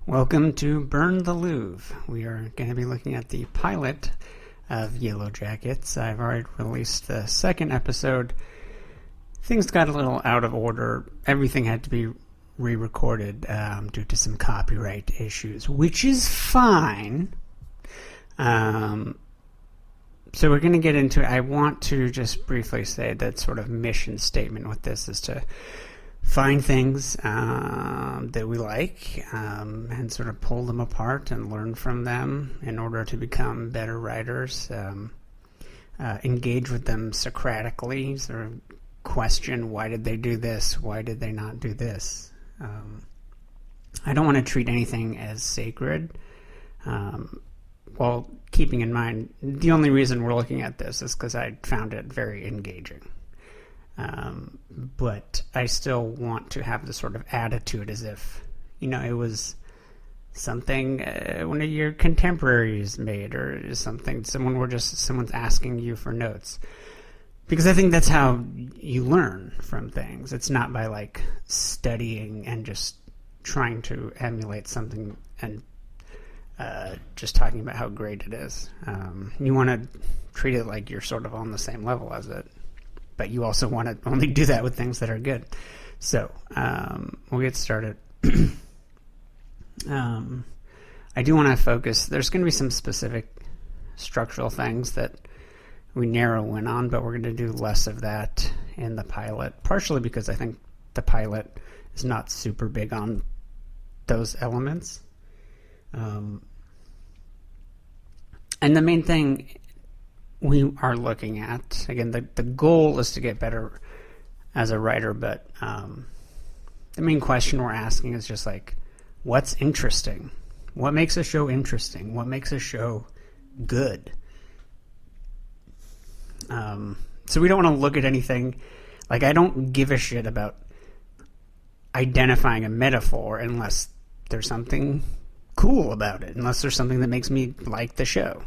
Welcome to Burn the Louvre. We are going to be looking at the pilot of Yellowjackets. I've already released the second episode. Things got a little out of order. Everything had to be re-recorded due to some copyright issues, which is fine. So we're going to get into it. I want to just briefly say that sort of mission statement with this is to find things that we like and sort of pull them apart and learn from them in order to become better writers. Engage with them Socratically, sort of question, why did they do this? Why did they not do this? I don't want to treat anything as sacred. While keeping in mind, the only reason we're looking at this is because I found it very engaging. But I still want to have the sort of attitude as if, it was something one of your contemporaries made, or something someone's asking you for notes. Because I think that's how you learn from things. It's not by studying and just trying to emulate something and just talking about how great it is. You want to treat it like you're sort of on the same level as it. But you also want to only do that with things that are good. So, we'll get started. I do want to focus. There's going to be some specific structural things that we narrow in on, but we're going to do less of that in the pilot, partially because I think the pilot is not super big on those elements. And the main thing we are looking at, again, the goal is to get better as a writer, but the main question we're asking is just what's interesting? What makes a show interesting? What makes a show good? So we don't want to look at anything, I don't give a shit about identifying a metaphor unless there's something cool about it, unless there's something that makes me like the show.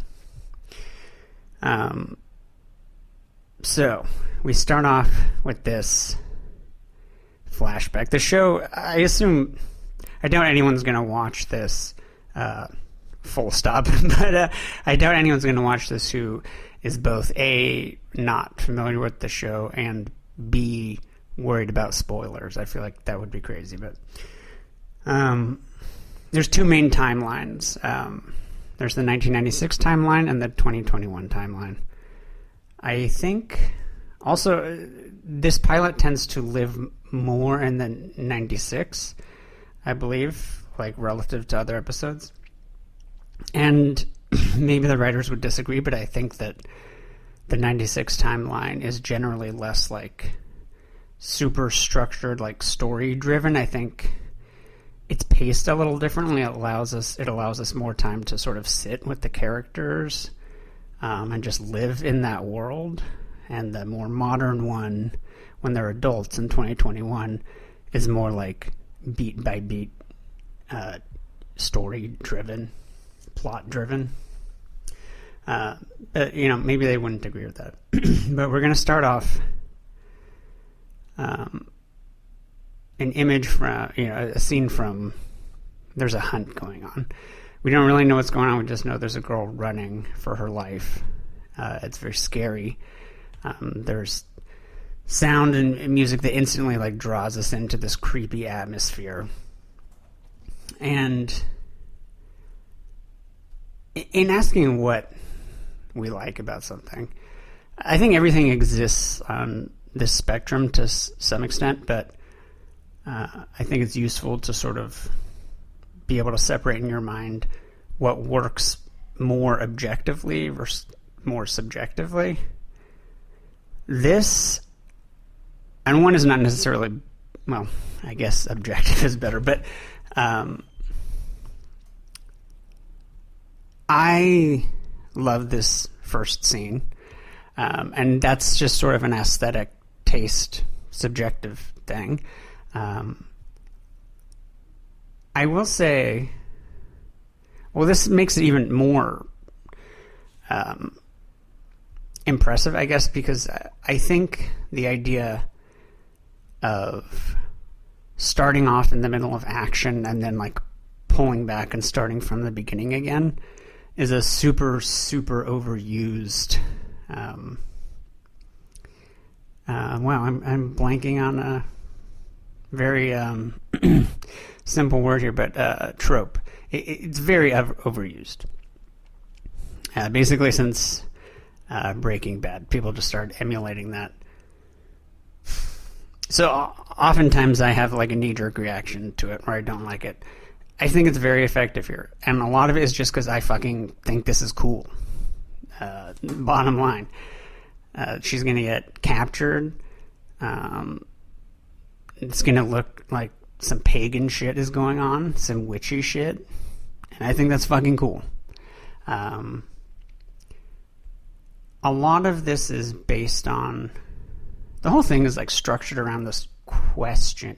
So we start off with this flashback. The show, I doubt anyone's going to watch this, full stop, but I doubt anyone's going to watch this who is both A, not familiar with the show, and B, worried about spoilers. I feel like that would be crazy, but there's two main timelines. There's the 1996 timeline and the 2021 timeline. I think also this pilot tends to live more in the 96, I believe, relative to other episodes. And maybe the writers would disagree, but I think that the 96 timeline is generally less super structured, story driven. I think it's paced a little differently. It allows us more time to sort of sit with the characters and just live in that world. And the more modern one, when they're adults in 2021, is more beat by beat, story driven, plot driven. But maybe they wouldn't agree with that. But we're going to start off an image from, a scene from, there's a hunt going on. We don't really know what's going on. We just know there's a girl running for her life. It's very scary. There's sound and music that instantly draws us into this creepy atmosphere. And in asking what we like about something, I think everything exists on this spectrum to some extent, but I think it's useful to sort of be able to separate in your mind what works more objectively versus more subjectively. This, and one is not necessarily, well, I guess objective is better, but I love this first scene, and that's just sort of an aesthetic taste, subjective thing. I will say, well, this makes it even more impressive, I guess, because I think the idea of starting off in the middle of action and then pulling back and starting from the beginning again is a super, super overused. Wow, I'm blanking on a very simple word here, but trope. It's very overused. Basically, since Breaking Bad, people just started emulating that. So oftentimes I have like a knee-jerk reaction to it where I don't like it. I think it's very effective here. And a lot of it is just because I fucking think this is cool. Bottom line. She's going to get captured. It's going to look like some pagan shit is going on. Some witchy shit. And I think that's fucking cool. A lot of this is based on... The whole thing is like structured around this question.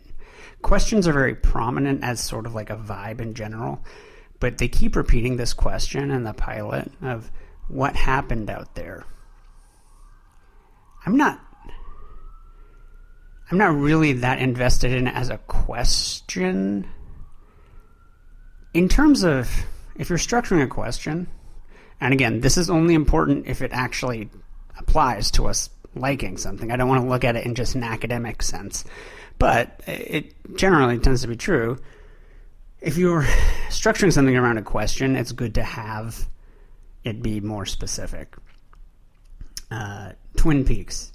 Questions are very prominent as sort of like a vibe in general, but they keep repeating this question in the pilot of what happened out there. I'm not really that invested in it as a question. In terms of if you're structuring a question, and again, this is only important if it actually applies to us liking something. I don't want to look at it in just an academic sense, but it generally tends to be true. If you're structuring something around a question, it's good to have it be more specific. Twin Peaks.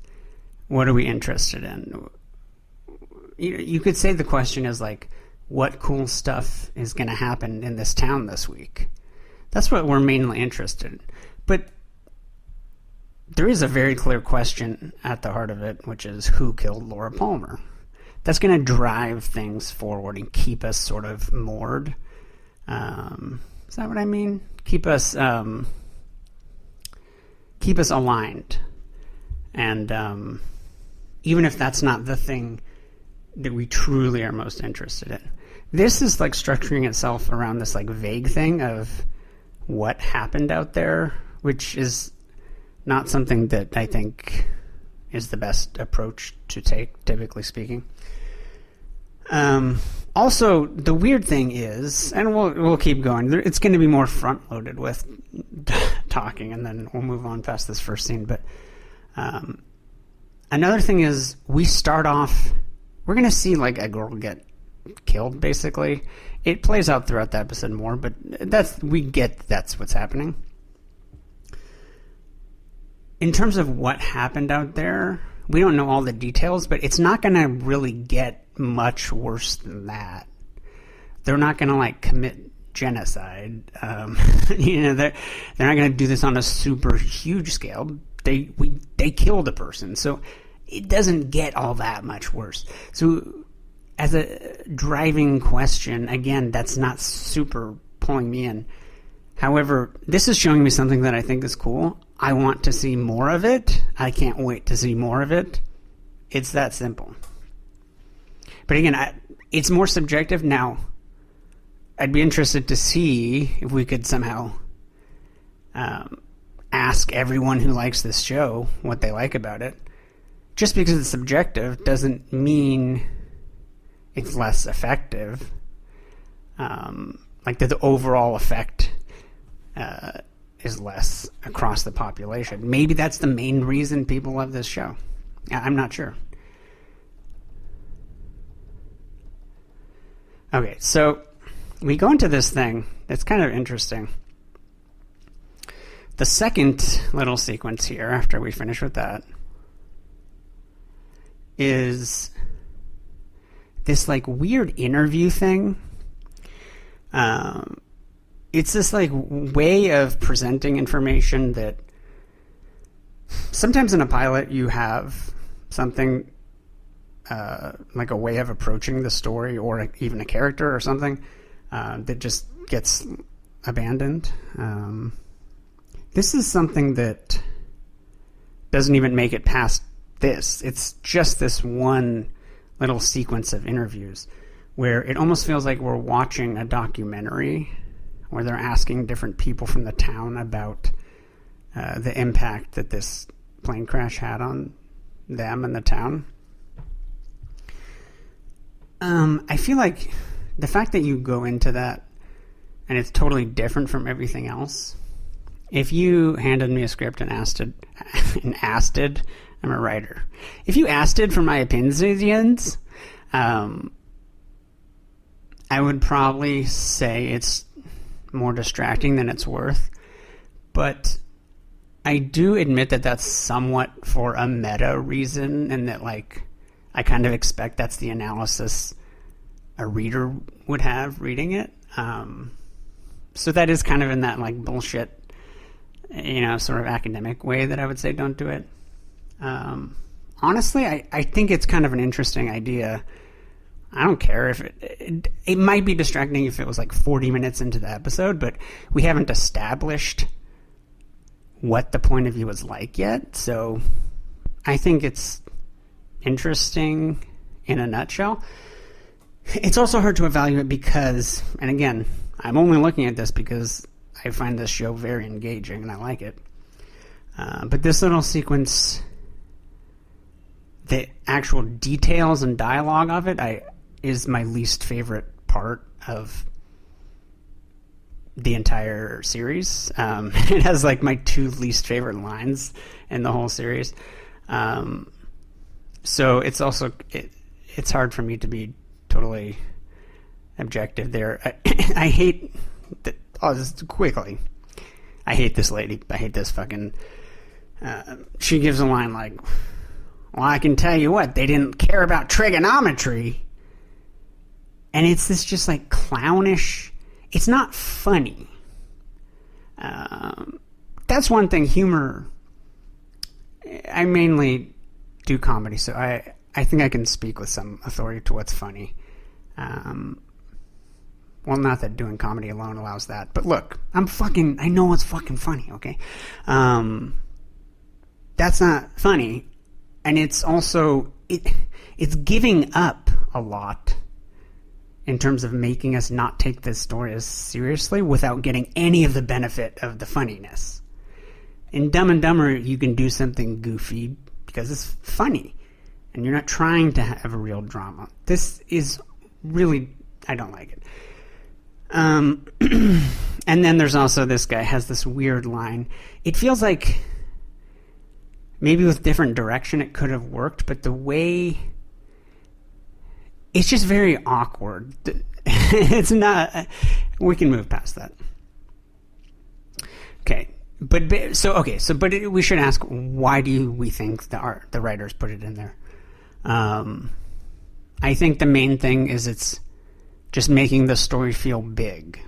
What are we interested in? You could say the question is like, what cool stuff is going to happen in this town this week? That's what we're mainly interested in. But there is a very clear question at the heart of it, which is who killed Laura Palmer? That's going to drive things forward and keep us sort of moored. Is that what I mean? Keep us aligned. And even if that's not the thing that we truly are most interested in. This is like structuring itself around this like vague thing of what happened out there, which is not something that I think is the best approach to take, typically speaking. Also, the weird thing is, and we'll keep going, it's going to be more front-loaded with talking, and then we'll move on past this first scene. But another thing is, we start off, we're going to see like a girl get killed, basically. It plays out throughout the episode more, but that's what's happening. In terms of what happened out there, we don't know all the details, but it's not going to really get much worse than that. They're not going to like commit genocide. They're not going to do this on a super huge scale. They killed a person, so it doesn't get all that much worse. So as a driving question, again, that's not super pulling me in. However, this is showing me something that I think is cool. I want to see more of it. I can't wait to see more of it. It's that simple. But again, it's more subjective. Now, I'd be interested to see if we could somehow ask everyone who likes this show what they like about it. Just because it's subjective doesn't mean it's less effective. Like the overall effect is less across the population. Maybe that's the main reason people love this show. I'm not sure. Okay, so we go into this thing. It's kind of interesting. The second little sequence here, after we finish with that, is this like weird interview thing. It's this like way of presenting information that sometimes in a pilot you have something like a way of approaching the story or even a character or something that just gets abandoned. This is something that doesn't even make it past this. It's just this one little sequence of interviews where it almost feels like we're watching a documentary where they're asking different people from the town about the impact that this plane crash had on them and the town. I feel like the fact that you go into that and it's totally different from everything else. If you handed me a script and asked, I'm a writer. If you asked for my opinions, I would probably say it's more distracting than it's worth. But I do admit that that's somewhat for a meta reason, and that, like, I kind of expect that's the analysis a reader would have reading it. So that is kind of in that, like, bullshit, sort of academic way that I would say don't do it. Honestly, I think it's kind of an interesting idea. I don't care if it might be distracting if it was like 40 minutes into the episode, but we haven't established what the point of view is like yet. So I think it's interesting in a nutshell. It's also hard to evaluate because, and again, I'm only looking at this because I find this show very engaging and I like it. But this little sequence, the actual details and dialogue of it, is my least favorite part of the entire series. It has like my 2 least favorite lines in the whole series. So it's also, it's hard for me to be totally objective there. I hate that. Just quickly, I hate this lady. I hate this fucking, she gives a line like, well, I can tell you what, they didn't care about trigonometry. And it's this just like clownish, it's not funny. That's one thing, humor. I mainly do comedy, so I think I can speak with some authority to what's funny. Well, not that doing comedy alone allows that, but look, I know what's fucking funny, okay? That's not funny, and it's also, it's giving up a lot in terms of making us not take this story as seriously without getting any of the benefit of the funniness. In Dumb and Dumber, you can do something goofy because it's funny, and you're not trying to have a real drama. This is really, I don't like it. And then there's also this guy has this weird line. It feels like maybe with different direction it could have worked, but the way, it's just very awkward. It's not, we can move past that. Okay. But we should ask, why do we think the writers put it in there? I think the main thing is it's just making the story feel big,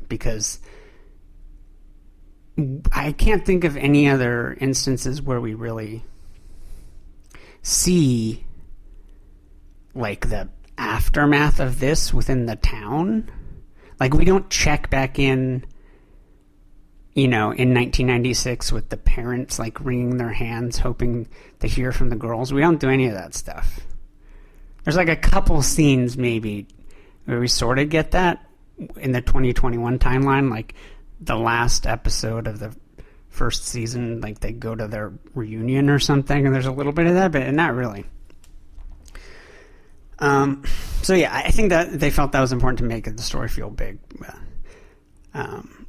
because I can't think of any other instances where we really see like the aftermath of this within the town. Like, we don't check back in, in 1996 with the parents like wringing their hands hoping to hear from the girls. We don't do any of that stuff. There's like a couple scenes maybe where we sort of get that in the 2021 timeline, like the last episode of the first season, like they go to their reunion or something, and there's a little bit of that, but not really. So yeah, I think that they felt that was important to make the story feel big.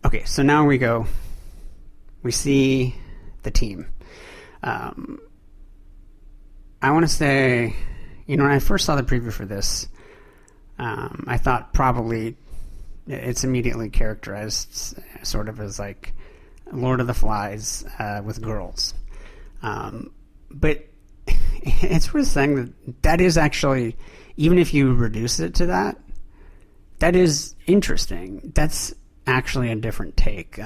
Okay, so now we see the team. I want to say, when I first saw the preview for this, I thought probably it's immediately characterized sort of as like Lord of the Flies with girls. But it's worth saying that is actually, even if you reduce it to that, that is interesting. That's actually a different take.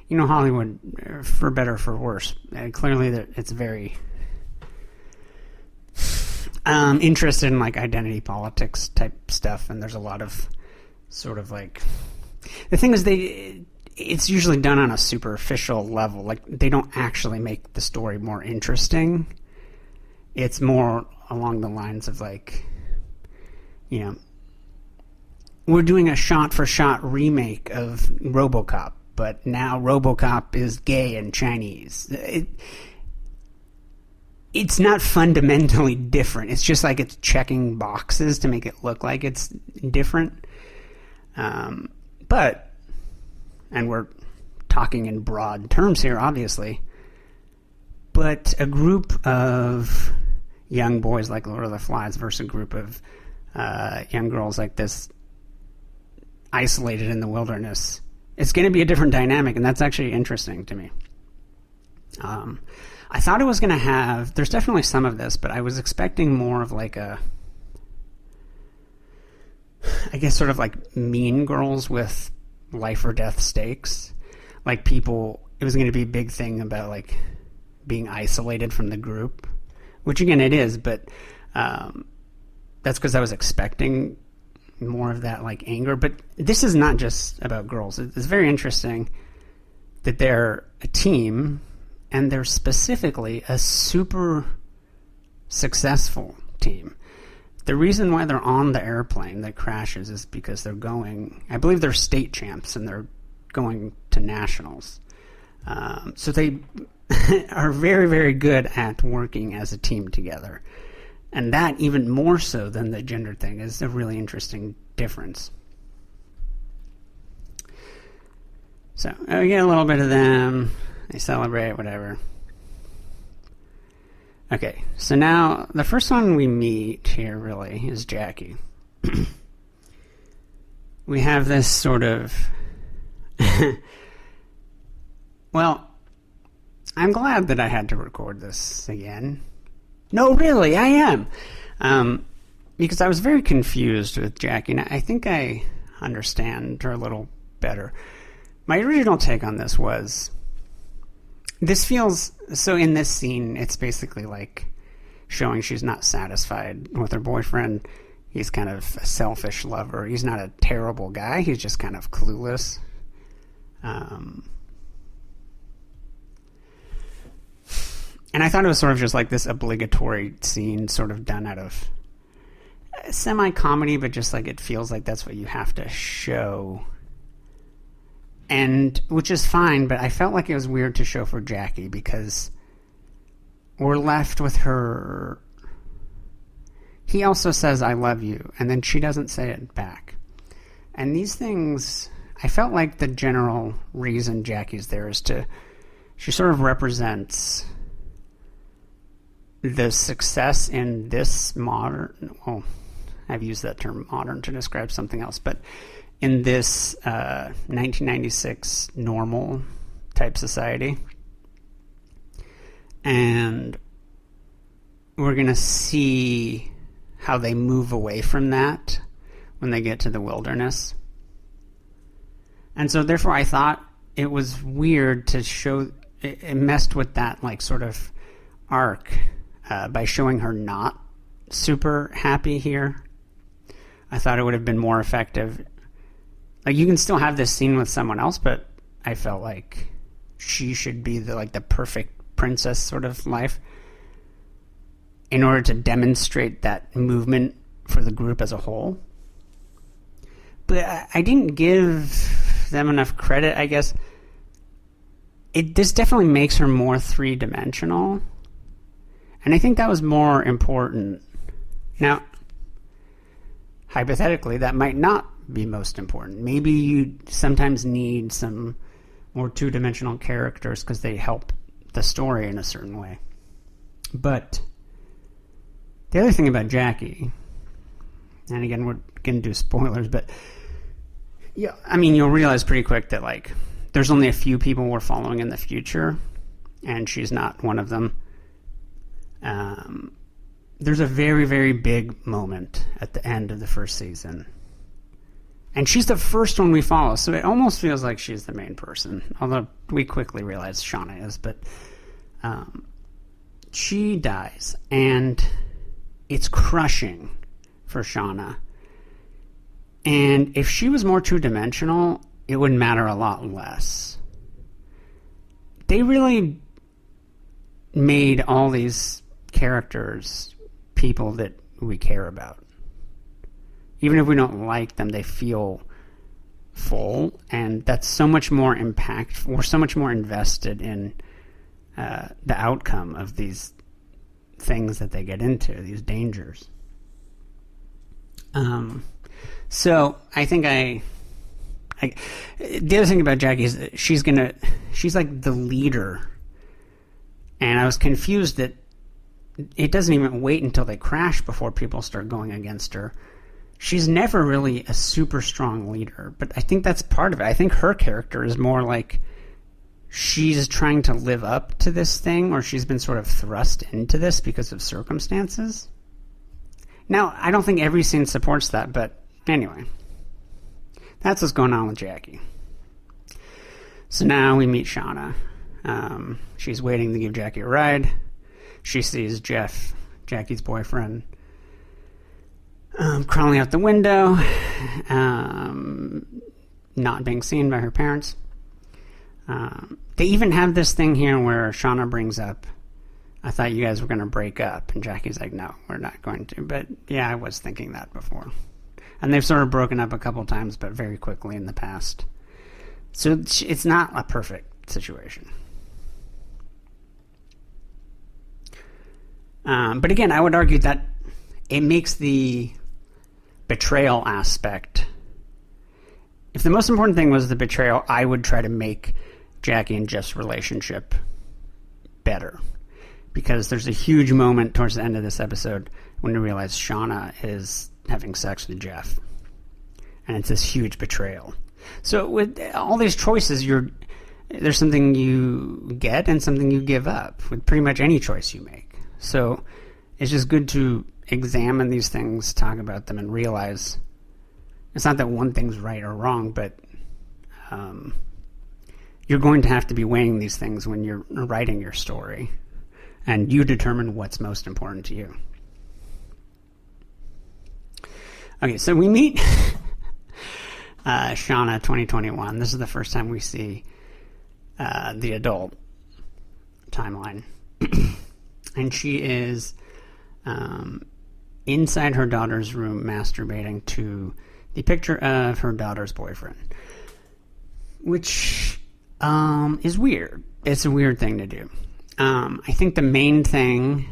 Hollywood, for better or for worse, clearly it's very interested in like identity politics type stuff, and there's a lot of sort of like, the thing is it's usually done on a superficial level. Like, they don't actually make the story more interesting. It's more along the lines of like, we're doing a shot-for-shot remake of RoboCop, but now RoboCop is gay and Chinese. It's not fundamentally different. It's just like it's checking boxes to make it look like it's different. But But, and we're talking in broad terms here, obviously, but a group of young boys like Lord of the Flies versus a group of young girls like this isolated in the wilderness, it's going to be a different dynamic, and that's actually interesting to me. I thought it was going to have, there's definitely some of this, but I was expecting more of like a, I guess sort of like Mean Girls with life or death stakes. Like people, it was going to be a big thing about like being isolated from the group, which again it is, but that's because I was expecting more of that like anger. But this is not just about girls. It's very interesting that they're a team, and they're specifically a super successful team. The reason why they're on the airplane that crashes is because they're going, I believe they're state champs, and they're going to nationals. So they are very, very good at working as a team together. And that, even more so than the gender thing, is a really interesting difference. So we get a little bit of them. They celebrate, whatever. Okay, so now the first one we meet here really is Jackie. We have this sort of... Well, I'm glad that I had to record this again. No, really, I am. Because I was very confused with Jackie, and I think I understand her a little better. My original take on this was, this feels, so in this scene, it's basically like showing she's not satisfied with her boyfriend. He's kind of a selfish lover. He's not a terrible guy. He's just kind of clueless. And I thought it was sort of just like this obligatory scene sort of done out of semi-comedy, but just like it feels like that's what you have to show. And, which is fine, but I felt like it was weird to show for Jackie because we're left with her. He also says, "I love you," and then she doesn't say it back. And these things, I felt like the general reason Jackie's there is she sort of represents the success in this modern, well, I've used that term modern to describe something else, but in this 1996 normal type society. And we're going to see how they move away from that when they get to the wilderness. And so therefore I thought it was weird to show, it messed with that like sort of arc by showing her not super happy here. I thought it would have been more effective. Like, you can still have this scene with someone else, but I felt like she should be the perfect princess sort of life in order to demonstrate that movement for the group as a whole. But I didn't give them enough credit, I guess. This definitely makes her more three-dimensional, and I think that was more important. Now, hypothetically, that might not be most important. Maybe you sometimes need some more two-dimensional characters because they help the story in a certain way. But the other thing about Jackie, and again, we're going to do spoilers, but yeah, I mean, you'll realize pretty quick that like there's only a few people we're following in the future, and she's not one of them. There's a very, very big moment at the end of the first season. And she's the first one we follow, so it almost feels like she's the main person. Although we quickly realize Shauna is, but she dies, and it's crushing for Shauna. And if she was more two-dimensional, it would matter a lot less. They really made all these characters people that we care about. Even if we don't like them, they feel full, and that's so much more impactful. We're so much more invested in the outcome of these things that they get into, these dangers. So I think I The other thing about Jackie is that she's like the leader. And I was confused that it doesn't even wait until they crash before people start going against her. She's never really a super strong leader, but I think that's part of it. I think her character is more like she's trying to live up to this thing, or she's been sort of thrust into this because of circumstances. Now, I don't think every scene supports that, but anyway. That's what's going on with Jackie. So now we meet Shauna. She's waiting to give Jackie a ride. She sees Jeff, Jackie's boyfriend, crawling out the window, not being seen by her parents. They even have this thing here where Shauna brings up, I thought you guys were going to break up. And Jackie's like, no, we're not going to. But yeah, I was thinking that before. And they've sort of broken up a couple times, but very quickly in the past. So it's not a perfect situation. But again, I would argue that it makes the betrayal aspect. If the most important thing was the betrayal, I would try to make Jackie and Jeff's relationship better. Because there's a huge moment towards the end of this episode when you realize Shauna is having sex with Jeff. And it's this huge betrayal. So with all these choices, there's something you get and something you give up with pretty much any choice you make. So it's just good to examine these things, talk about them, and realize it's not that one thing's right or wrong, but you're going to have to be weighing these things when you're writing your story, and you determine what's most important to you. Okay, so we meet Shauna 2021. This is the first time we see the adult timeline. And she is inside her daughter's room masturbating to the picture of her daughter's boyfriend. Which is weird. It's a weird thing to do. I think the main thing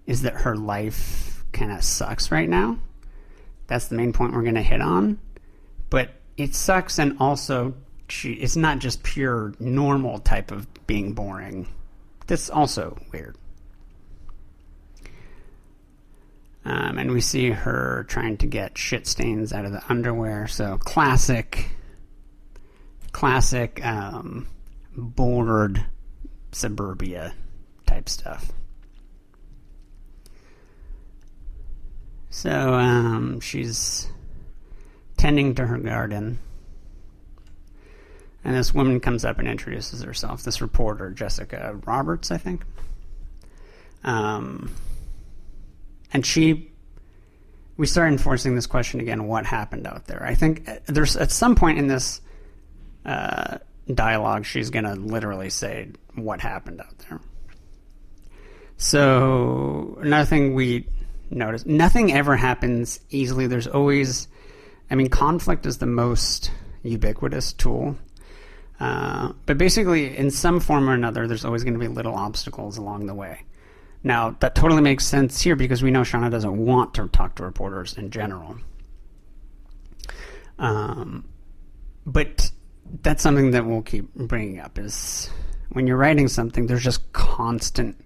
is that her life kind of sucks right now. That's the main point we're going to hit on. But it sucks, and also it's not just pure normal type of being boring. That's also weird. And we see her trying to get shit stains out of the underwear. So classic bored suburbia type stuff. So she's tending to her garden. And this woman comes up and introduces herself. This reporter, Jessica Roberts, I think. And we start enforcing this question again, what happened out there? I think there's at some point in this dialogue, she's going to literally say what happened out there. So another thing we notice, nothing ever happens easily. There's always, conflict is the most ubiquitous tool. But basically, in some form or another, there's always going to be little obstacles along the way. Now, that totally makes sense here because we know Shauna doesn't want to talk to reporters in general. But that's something that we'll keep bringing up is when you're writing something, there's just constant,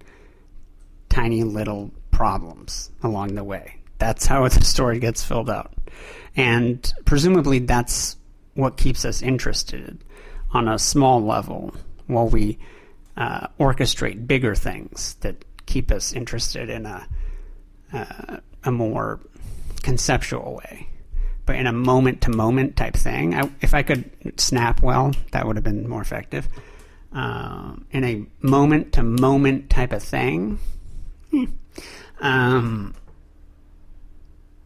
tiny little problems along the way. That's how the story gets filled out. And presumably that's what keeps us interested on a small level while we orchestrate bigger things that keep us interested in a more conceptual way. But in a moment-to-moment type thing, if I could snap well, that would have been more effective. In a moment-to-moment type of thing,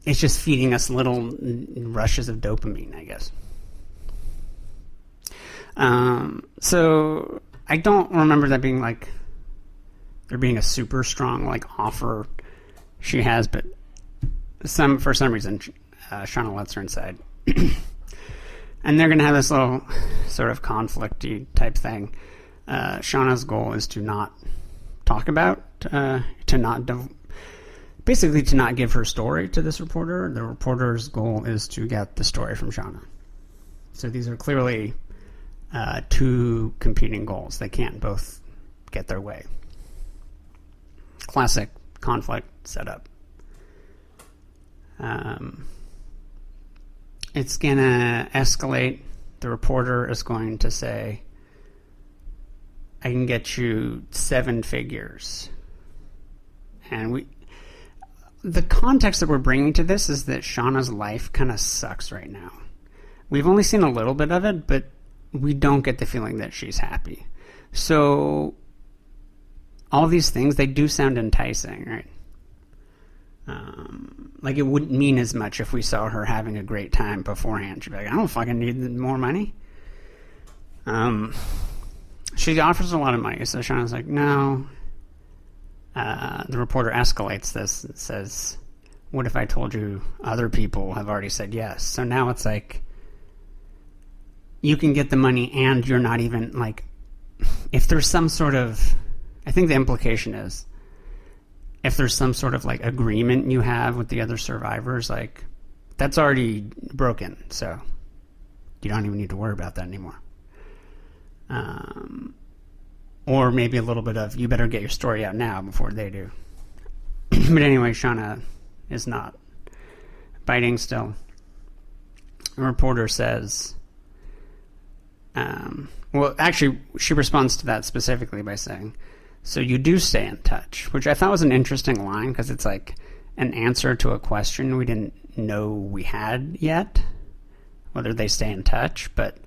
it's just feeding us little rushes of dopamine, I guess. So I don't remember that being like there being a super strong offer she has, but for some reason Shauna lets her inside, and they're gonna have this little sort of conflict-y type thing. Shauna's goal is to not talk about, basically to not give her story to this reporter. The reporter's goal is to get the story from Shauna. So these are clearly two competing goals. They can't both get their way. Classic conflict setup. It's going to escalate. The reporter is going to say, I can get you 7 figures. And the context that we're bringing to this is that Shauna's life kind of sucks right now. We've only seen a little bit of it, but we don't get the feeling that she's happy. So all these things, they do sound enticing, right? Like it wouldn't mean as much if we saw her having a great time beforehand. She'd be like, I don't fucking need more money. She offers a lot of money, so Shauna's like, no. The reporter escalates this and says, what if I told you other people have already said yes? So now it's like, you can get the money and you're not even, like, if there's some sort of, I think the implication is, if there's some sort of, like, agreement you have with the other survivors, like, that's already broken, so you don't even need to worry about that anymore. Or maybe a little bit of, you better get your story out now before they do. But anyway, Shauna is not biting still. The reporter says, well, actually, she responds to that specifically by saying, so you do stay in touch, which I thought was an interesting line because it's like an answer to a question we didn't know we had yet, whether they stay in touch, but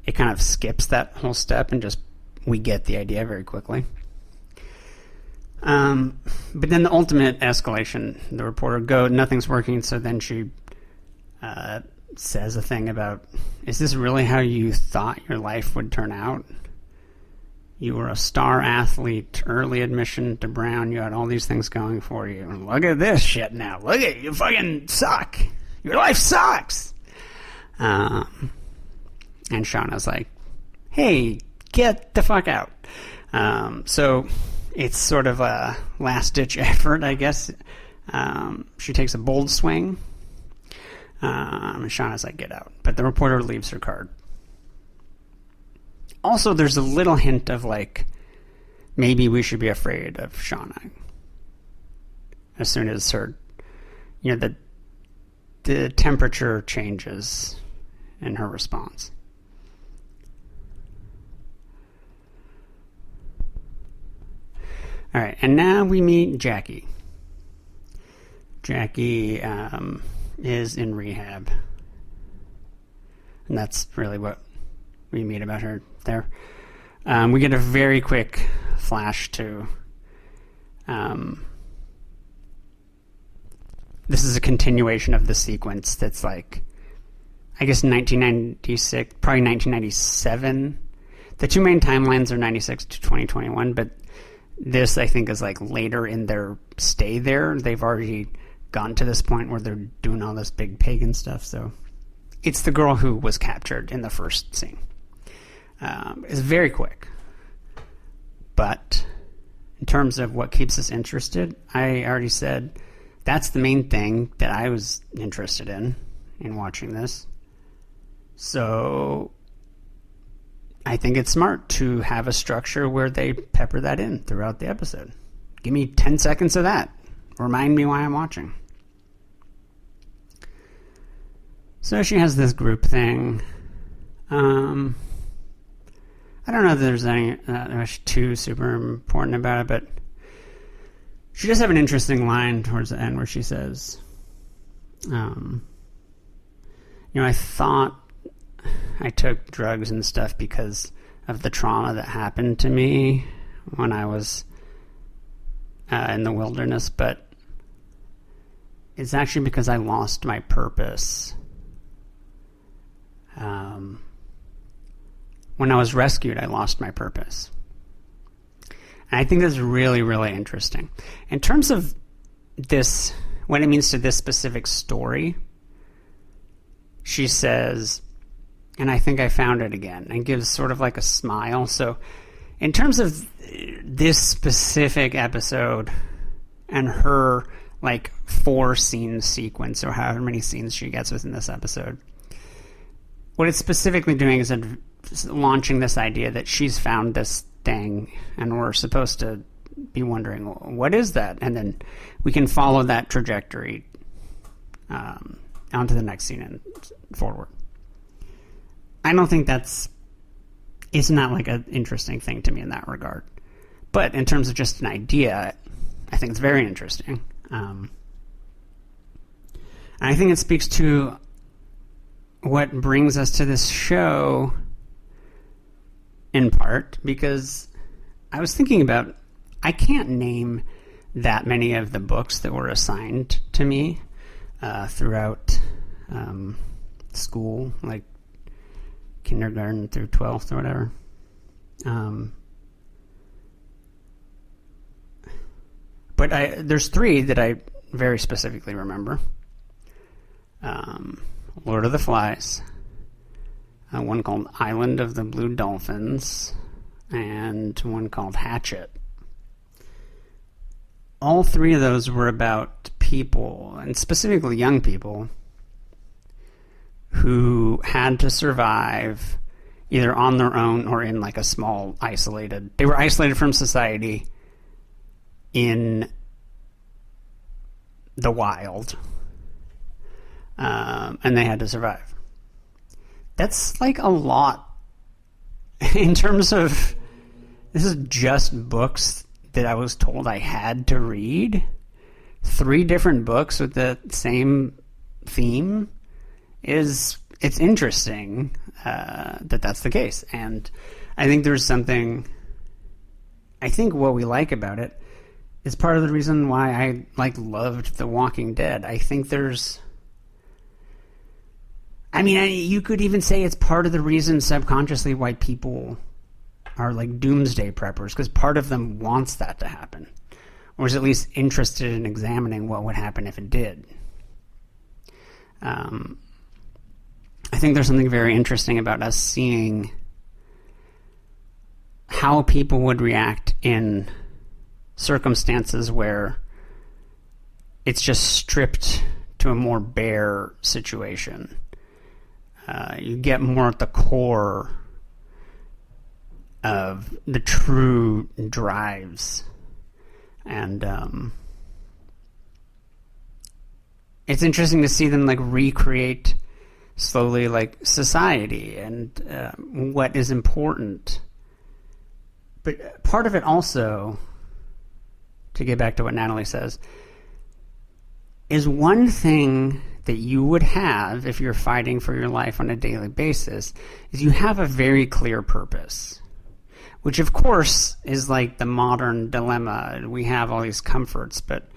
it kind of skips that whole step and just we get the idea very quickly. But then the ultimate escalation, the reporter nothing's working, so then she says a thing about, is this really how you thought your life would turn out? You were a star athlete, early admission to Brown, you had all these things going for you, and look at this shit now. Look at you, fucking suck. Your life sucks. And Shauna's like, hey, get the fuck out. So it's sort of a last-ditch effort, I guess. She takes a bold swing. And Shauna's like, get out. But the reporter leaves her card. Also, there's a little hint of, like, maybe we should be afraid of Shauna. As soon as her, the temperature changes in her response. All right, and now we meet Jackie. Jackie is in rehab. And that's really what we meet about her there. We get a very quick flash to... this is a continuation of the sequence that's like, I guess 1996, probably 1997. The two main timelines are 96 to 2021, but this, I think, is like later in their stay there. They've already gotten to this point where they're doing all this big pagan stuff. So it's the girl who was captured in the first scene. It's very quick. But in terms of what keeps us interested, I already said that's the main thing that I was interested in watching this. So I think it's smart to have a structure where they pepper that in throughout the episode. Give me 10 seconds of that. Remind me why I'm watching. So she has this group thing. I don't know if there's anything too super important about it, but she does have an interesting line towards the end where she says, I thought I took drugs and stuff because of the trauma that happened to me when I was in the wilderness, but it's actually because I lost my purpose. When I was rescued, I lost my purpose. And I think that's really, really interesting. In terms of this, what it means to this specific story, she says, and I think I found it again, and gives sort of like a smile. So in terms of this specific episode and her like 4-scene sequence, or however many scenes she gets within this episode, what it's specifically doing is launching this idea that she's found this thing, and we're supposed to be wondering, what is that? And then we can follow that trajectory onto the next scene and forward. I don't think it's not like an interesting thing to me in that regard. But in terms of just an idea, I think it's very interesting. And I think it speaks to what brings us to this show in part, because I was thinking about, I can't name that many of the books that were assigned to me throughout school, like kindergarten through 12th or whatever. But there's three that I very specifically remember. Lord of the Flies, one called Island of the Blue Dolphins, and one called Hatchet. All three of those were about people, and specifically young people, who had to survive either on their own or in like a small isolated... They were isolated from society in the wild, and they had to survive. That's like a lot in terms of... This is just books that I was told I had to read. 3 different books with the same theme. It's interesting that that's the case. And I think there's something... I think what we like about it is part of the reason why I loved The Walking Dead. I think there's... you could even say it's part of the reason subconsciously why people are like doomsday preppers, because part of them wants that to happen, or is at least interested in examining what would happen if it did. I think there's something very interesting about us seeing how people would react in circumstances where it's just stripped to a more bare situation. You get more at the core of the true drives. And it's interesting to see them recreate slowly society and what is important. But part of it also, to get back to what Natalie says, is one thing that you would have if you're fighting for your life on a daily basis is you have a very clear purpose, which of course is like the modern dilemma. We have all these comforts, but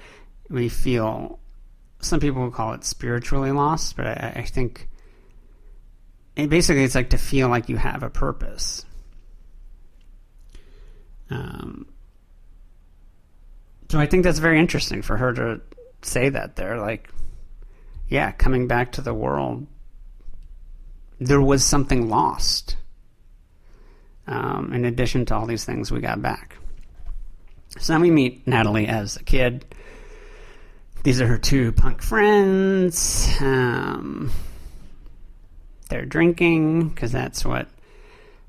we feel, some people would call it spiritually lost, but I think basically it's like to feel like you have a purpose. So I think that's very interesting for her to say that there, yeah, coming back to the world, there was something lost. In addition to all these things we got back. So then we meet Natalie as a kid. These are her 2 punk friends. They're drinking, because that's what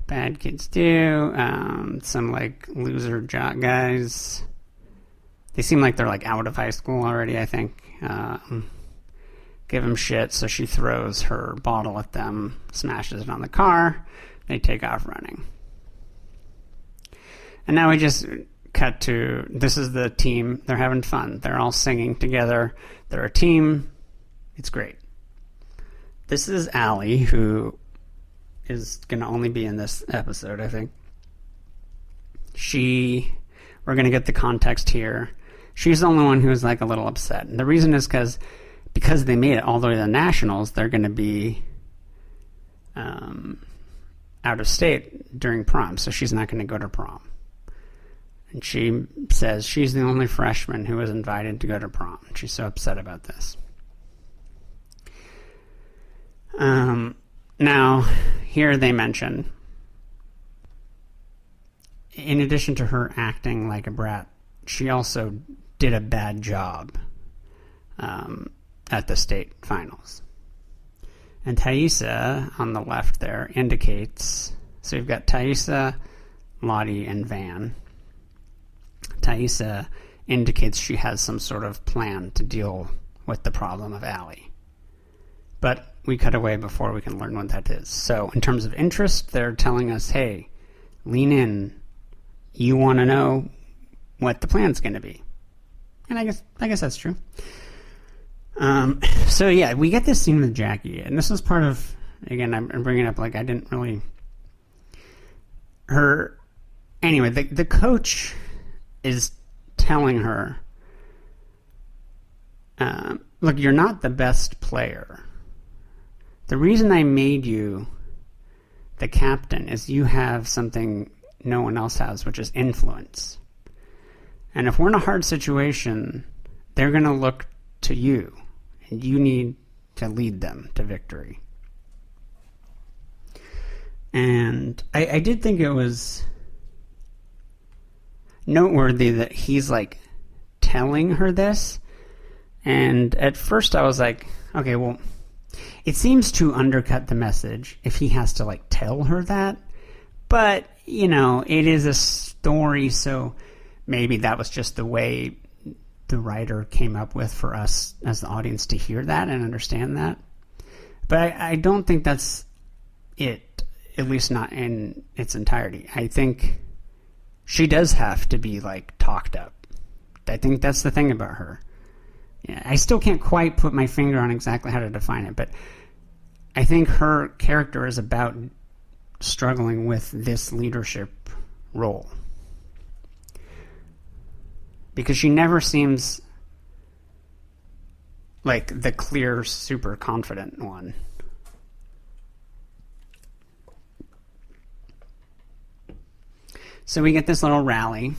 bad kids do. Some loser jock guys. They seem like they're out of high school already, I think. Give them shit, so she throws her bottle at them, smashes it on the car. They take off running. And now we just cut to, this is the team. They're having fun. They're all singing together. They're a team. It's great. This is Allie, who is going to only be in this episode, I think. We're going to get the context here. She's the only one who's a little upset. And the reason is because they made it all the way to the Nationals, they're going to be out of state during prom, so she's not going to go to prom. And she says she's the only freshman who was invited to go to prom. She's so upset about this. Now, here they mention, in addition to her acting like a brat, she also did a bad job at the state finals. And Thaisa on the left there indicates, so you've got Thaisa, Lottie, and Van. Thaisa indicates she has some sort of plan to deal with the problem of Allie. But we cut away before we can learn what that is. So in terms of interest, they're telling us, hey, lean in. You want to know what the plan's going to be. And I guess that's true. So yeah, we get this scene with Jackie, and this is part of, again, I'm bringing up, like, I didn't really, anyway, the coach is telling her, look, you're not the best player. The reason I made you the captain is you have something no one else has, which is influence. And if we're in a hard situation, they're going to look to you, and you need to lead them to victory. And I did think it was noteworthy that he's like telling her this. And at first I was like, okay, well, it seems to undercut the message if he has to like tell her that. But, you know, it is a story, so maybe that was just the way the writer came up with for us as the audience to hear that and understand that. But I don't think that's it, at least not in its entirety. I think she does have to be, like, talked up. I think that's the thing about her. Yeah, I still can't quite put my finger on exactly how to define it, but I think her character is about struggling with this leadership role. Because she never seems like the clear, super confident one. So we get this little rally.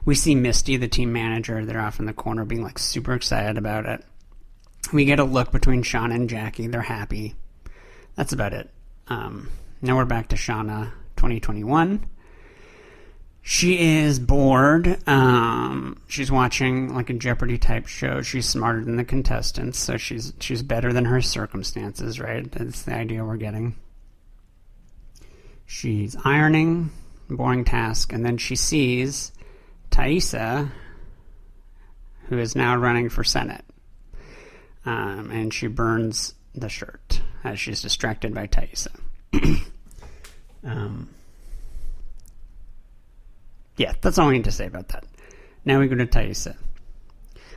We see Misty, the team manager. They're off in the corner being like super excited about it. We get a look between Shauna and Jackie. They're happy. That's about it. Now we're back to Shauna 2021. She is bored. She's watching like a Jeopardy type show. She's smarter than the contestants, so she's better than her circumstances, right? That's the idea we're getting. She's ironing, boring task, and then she sees Thaisa, who is now running for Senate. And she burns the shirt as she's distracted by Thaisa. Yeah, that's all I need to say about that. Now we go to Thaisa.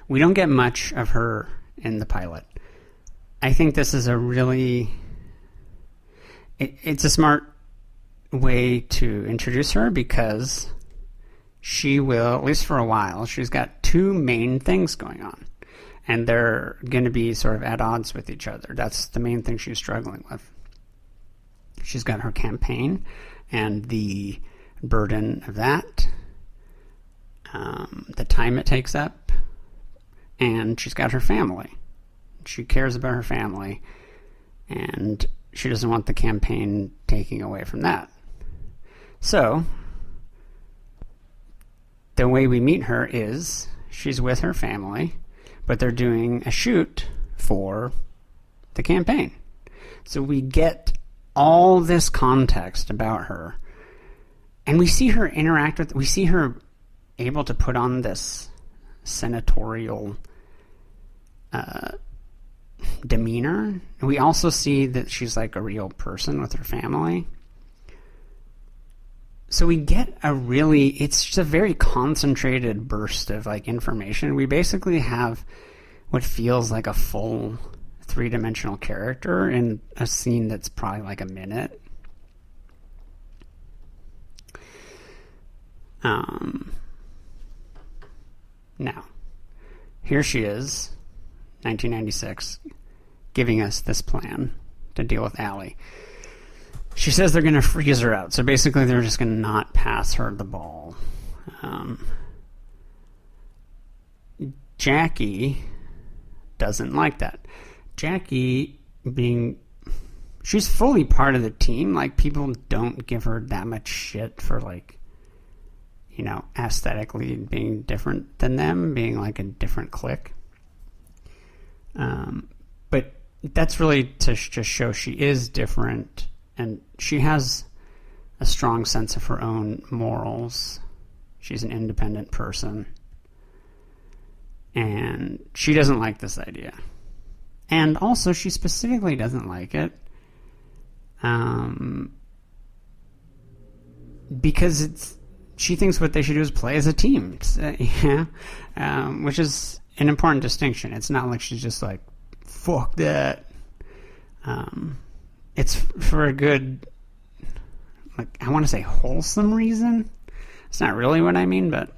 We don't get much of her in the pilot. I think this is a really... It's a smart way to introduce her because she will, at least for a while, she's got two main things going on. And they're going to be sort of at odds with each other. That's the main thing she's struggling with. She's got her campaign and the burden of that, the time it takes up, and she's got her family. She cares about her family, and she doesn't want the campaign taking away from that. So, the way we meet her is she's with her family, but they're doing a shoot for the campaign. So we get all this context about her, and we see her interact with, we see her able to put on this senatorial demeanor. And we also see that she's like a real person with her family. So we get it's just a very concentrated burst of like information. We basically have what feels like a full three-dimensional character in a scene that's probably like a minute. Now, here she is, 1996, giving us this plan to deal with Allie. She says they're going to freeze her out. So basically they're just going to not pass her the ball. Jackie doesn't like that. Jackie she's fully part of the team. Like, people don't give her that much shit for, like, you know, aesthetically being different than them, being like a different clique. But that's really to just show she is different, and she has a strong sense of her own morals. She's an independent person, and she doesn't like this idea. And also, she specifically doesn't like it because she thinks what they should do is play as a team, which is an important distinction. It's not like she's just like, fuck that. It's for a good, like, I want to say wholesome reason. It's not really what I mean, but...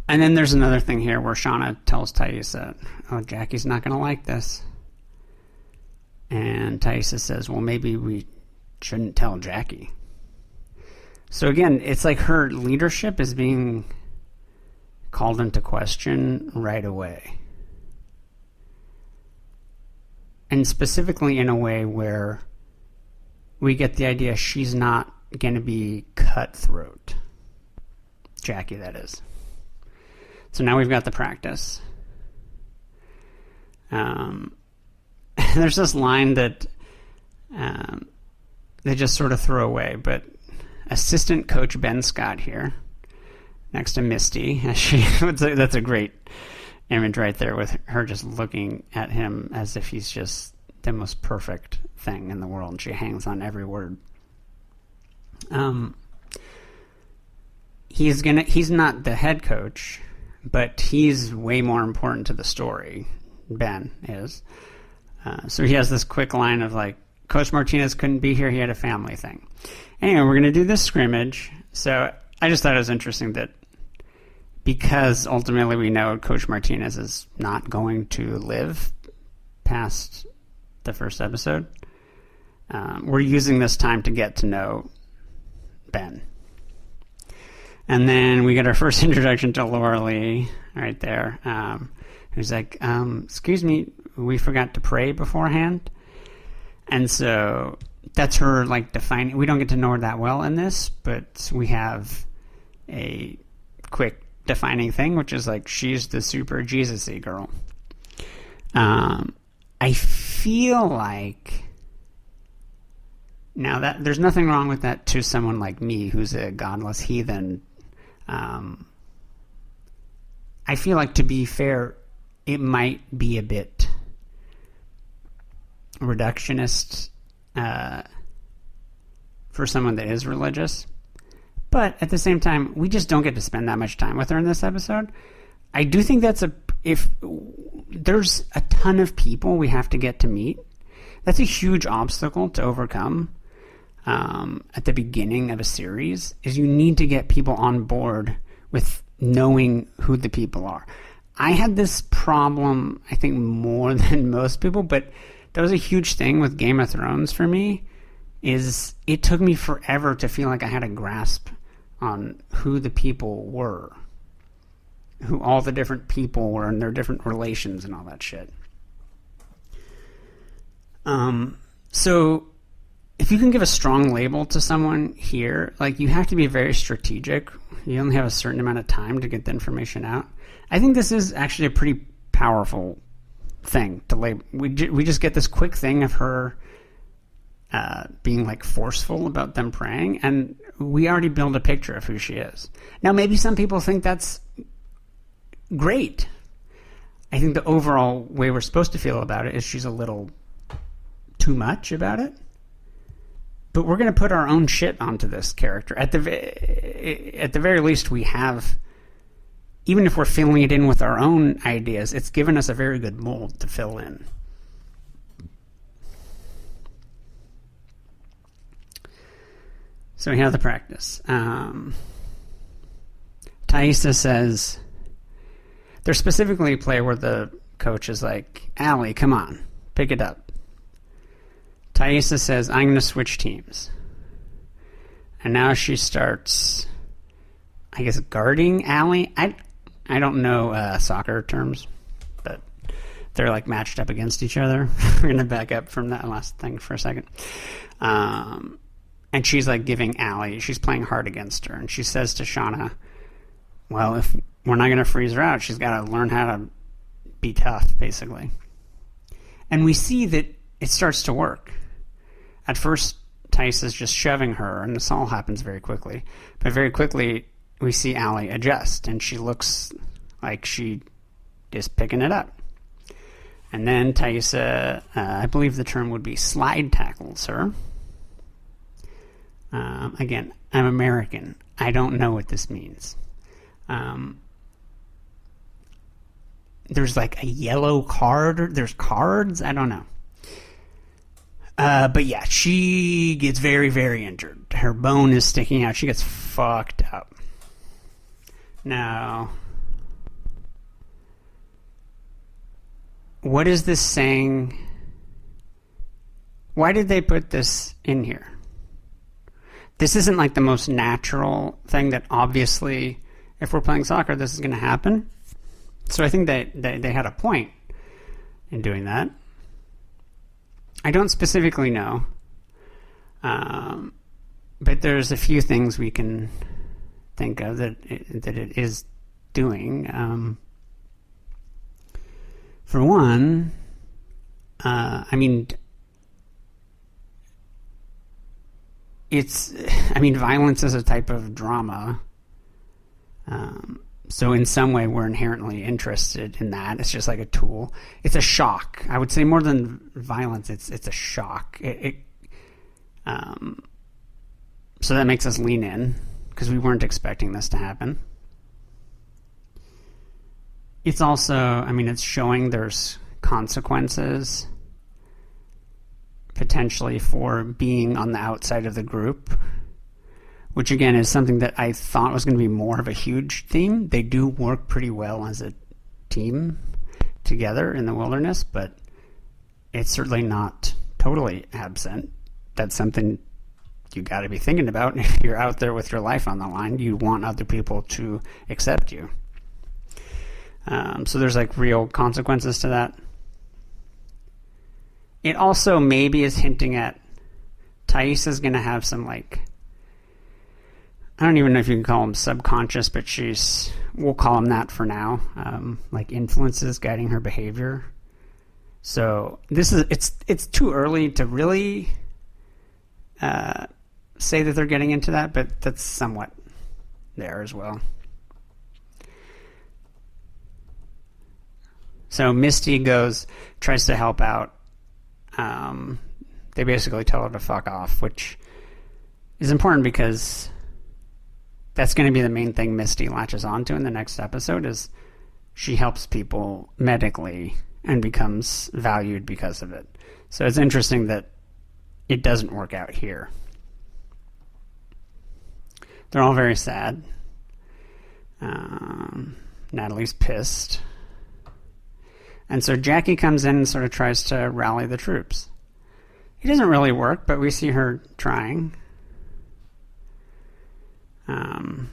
And then there's another thing here where Shauna tells Taissa, oh, Jackie's not going to like this. And Taissa says, well, maybe we shouldn't tell Jackie. So again, it's like her leadership is being called into question right away. And specifically in a way where we get the idea she's not going to be cutthroat. Jackie, that is. So now we've got the practice. There's this line that they just sort of throw away, but assistant coach Ben Scott here, next to Misty, that's a great image right there with her just looking at him as if he's just the most perfect thing in the world, and she hangs on every word. He's not the head coach, but he's way more important to the story. Ben is. So he has this quick line of like, Coach Martinez couldn't be here, he had a family thing. Anyway, we're going to do this scrimmage. So I just thought it was interesting that because ultimately we know Coach Martinez is not going to live past the first episode, we're using this time to get to know Ben. And then we get our first introduction to Laura Lee right there, who's like, excuse me, we forgot to pray beforehand. And so that's her, like, defining. We don't get to know her that well in this, but we have a quick defining thing, which is like, she's the super Jesus-y girl. I feel like, now that there's nothing wrong with that to someone like me who's a godless heathen. I feel like, to be fair, it might be a bit reductionist for someone that is religious. But at the same time, we just don't get to spend that much time with her in this episode. I do think if there's a ton of people we have to get to meet, that's a huge obstacle to overcome at the beginning of a series, is you need to get people on board with knowing who the people are. I had this problem, I think, more than most people, but that was a huge thing with Game of Thrones for me, is it took me forever to feel like I had a grasp on who the people were, who all the different people were and their different relations and all that shit. So if you can give a strong label to someone here, like, you have to be very strategic. You only have a certain amount of time to get the information out. I think this is actually a pretty powerful thing to label. We just get this quick thing of her being, like, forceful about them praying, and we already build a picture of who she is. Now, maybe some people think that's great. I think the overall way we're supposed to feel about it is she's a little too much about it. But we're going to put our own shit onto this character. At the very least, we have, even if we're filling it in with our own ideas, it's given us a very good mold to fill in. So we have the practice. Taissa says, there's specifically a play where the coach is like, Allie, come on, pick it up. Taissa says, I'm going to switch teams. And now she starts, I guess, guarding Allie. I don't know soccer terms, but they're, like, matched up against each other. We're going to back up from that last thing for a second. And she's, like, giving Allie, she's playing hard against her. And she says to Shauna, well, if we're not going to freeze her out, she's got to learn how to be tough, basically. And we see that it starts to work. At first, Tice is just shoving her, and this all happens very quickly. But very quickly, we see Allie adjust, and she looks like she is picking it up. And then Tice, I believe the term would be slide tackles her. Again, I'm American. I don't know what this means. There's like a yellow card. There's cards. I don't know. But yeah, she gets very, very injured. Her bone is sticking out. She gets fucked up. Now, what is this saying? Why did they put this in here? This isn't like the most natural thing that obviously, if we're playing soccer, this is going to happen. So I think they had a point in doing that. I don't specifically know. But there's a few things we can think of that it is doing. For one, violence is a type of drama. So in some way, we're inherently interested in that. It's just like a tool. It's a shock. I would say more than violence, it's a shock. So that makes us lean in because we weren't expecting this to happen. It's also, it's showing there's consequences potentially for being on the outside of the group, which again is something that I thought was going to be more of a huge theme. They do work pretty well as a team together in the wilderness, but it's certainly not totally absent. That's something you got to be thinking about. If you're out there with your life on the line, you want other people to accept you. So there's like real consequences to that. It also maybe is hinting at Tice is going to have some like, I don't even know if you can call them subconscious, but we'll call them that for now, like influences guiding her behavior. So it's too early to really say that they're getting into that, but that's somewhat there as well. So Misty tries to help out. They basically tell her to fuck off, which is important because that's going to be the main thing Misty latches onto in the next episode is she helps people medically and becomes valued because of it. So it's interesting that it doesn't work out here. They're all very sad. Natalie's pissed. And so Jackie comes in and sort of tries to rally the troops. It doesn't really work, but we see her trying. And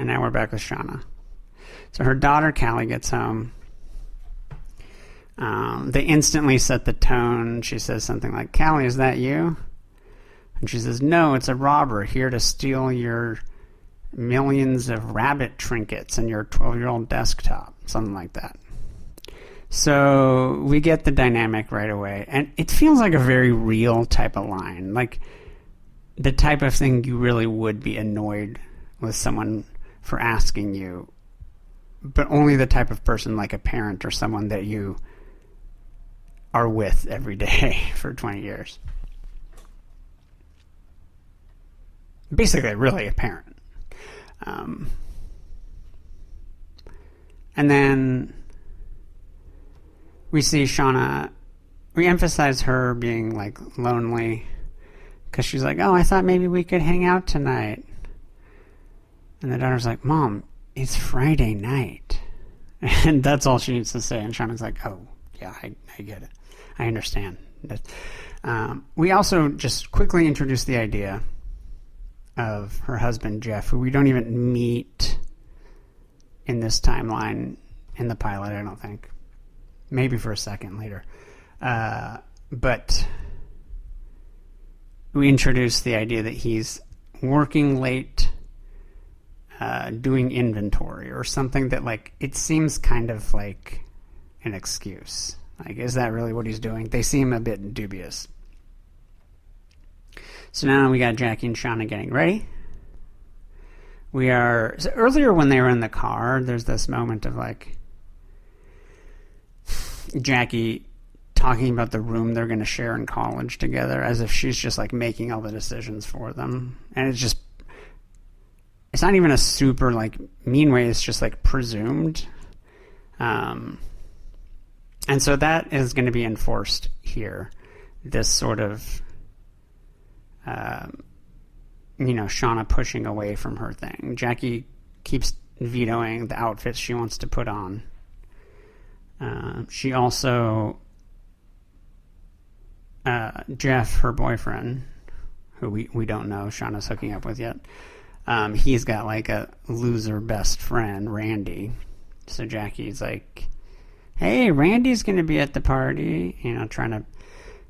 now we're back with Shauna. So her daughter, Callie, gets home. They instantly set the tone. She says something like, "Callie, is that you?" And she says, "No, it's a robber here to steal your millions of rabbit trinkets and your 12-year-old desktop." Something like that. So we get the dynamic right away. And it feels like a very real type of line. Like the type of thing you really would be annoyed with someone for asking you, but only the type of person like a parent or someone that you are with every day for 20 years. Basically, really a parent. And then we see Shauna, we emphasize her being like lonely because she's like, "Oh, I thought maybe we could hang out tonight." And the daughter's like, "Mom, it's Friday night." And that's all she needs to say. And Shauna's like, "Oh, yeah, I get it. I understand." We also just quickly introduce the idea of her husband, Jeff, who we don't even meet in this timeline in the pilot, I don't think. Maybe for a second later. But we introduce the idea that he's working late doing inventory or something that, like, it seems kind of like an excuse. Like, is that really what he's doing? They seem a bit dubious. So now we got Jackie and Shauna getting ready. So earlier when they were in the car, there's this moment of, like, Jackie talking about the room they're going to share in college together, as if she's just, like, making all the decisions for them. And it's not even a super, like, mean way. It's just, like, presumed. And so that is going to be enforced here. This sort of, Shauna pushing away from her thing. Jackie keeps vetoing the outfits she wants to put on. She also, Jeff, her boyfriend, who we don't know Shauna's hooking up with yet, he's got, like, a loser best friend, Randy. So Jackie's like, hey, Randy's going to be at the party, trying to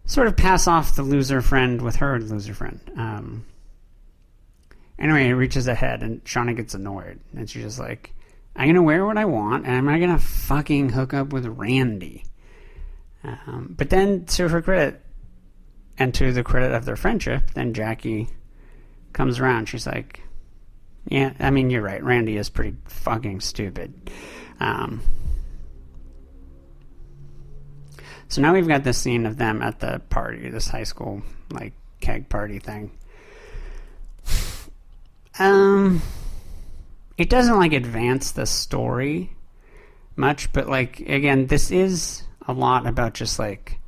sort of pass off the loser friend with her loser friend. Anyway, it reaches ahead, and Shauna gets annoyed. And she's just like, I'm going to wear what I want, and I'm not going to fucking hook up with Randy. But then, to her credit, and to the credit of their friendship, then Jackie comes around. She's like, yeah, I mean, you're right. Randy is pretty fucking stupid. So now we've got this scene of them at the party, this high school, like, keg party thing. It doesn't, like, advance the story much, but, like, again, this is a lot about just, like,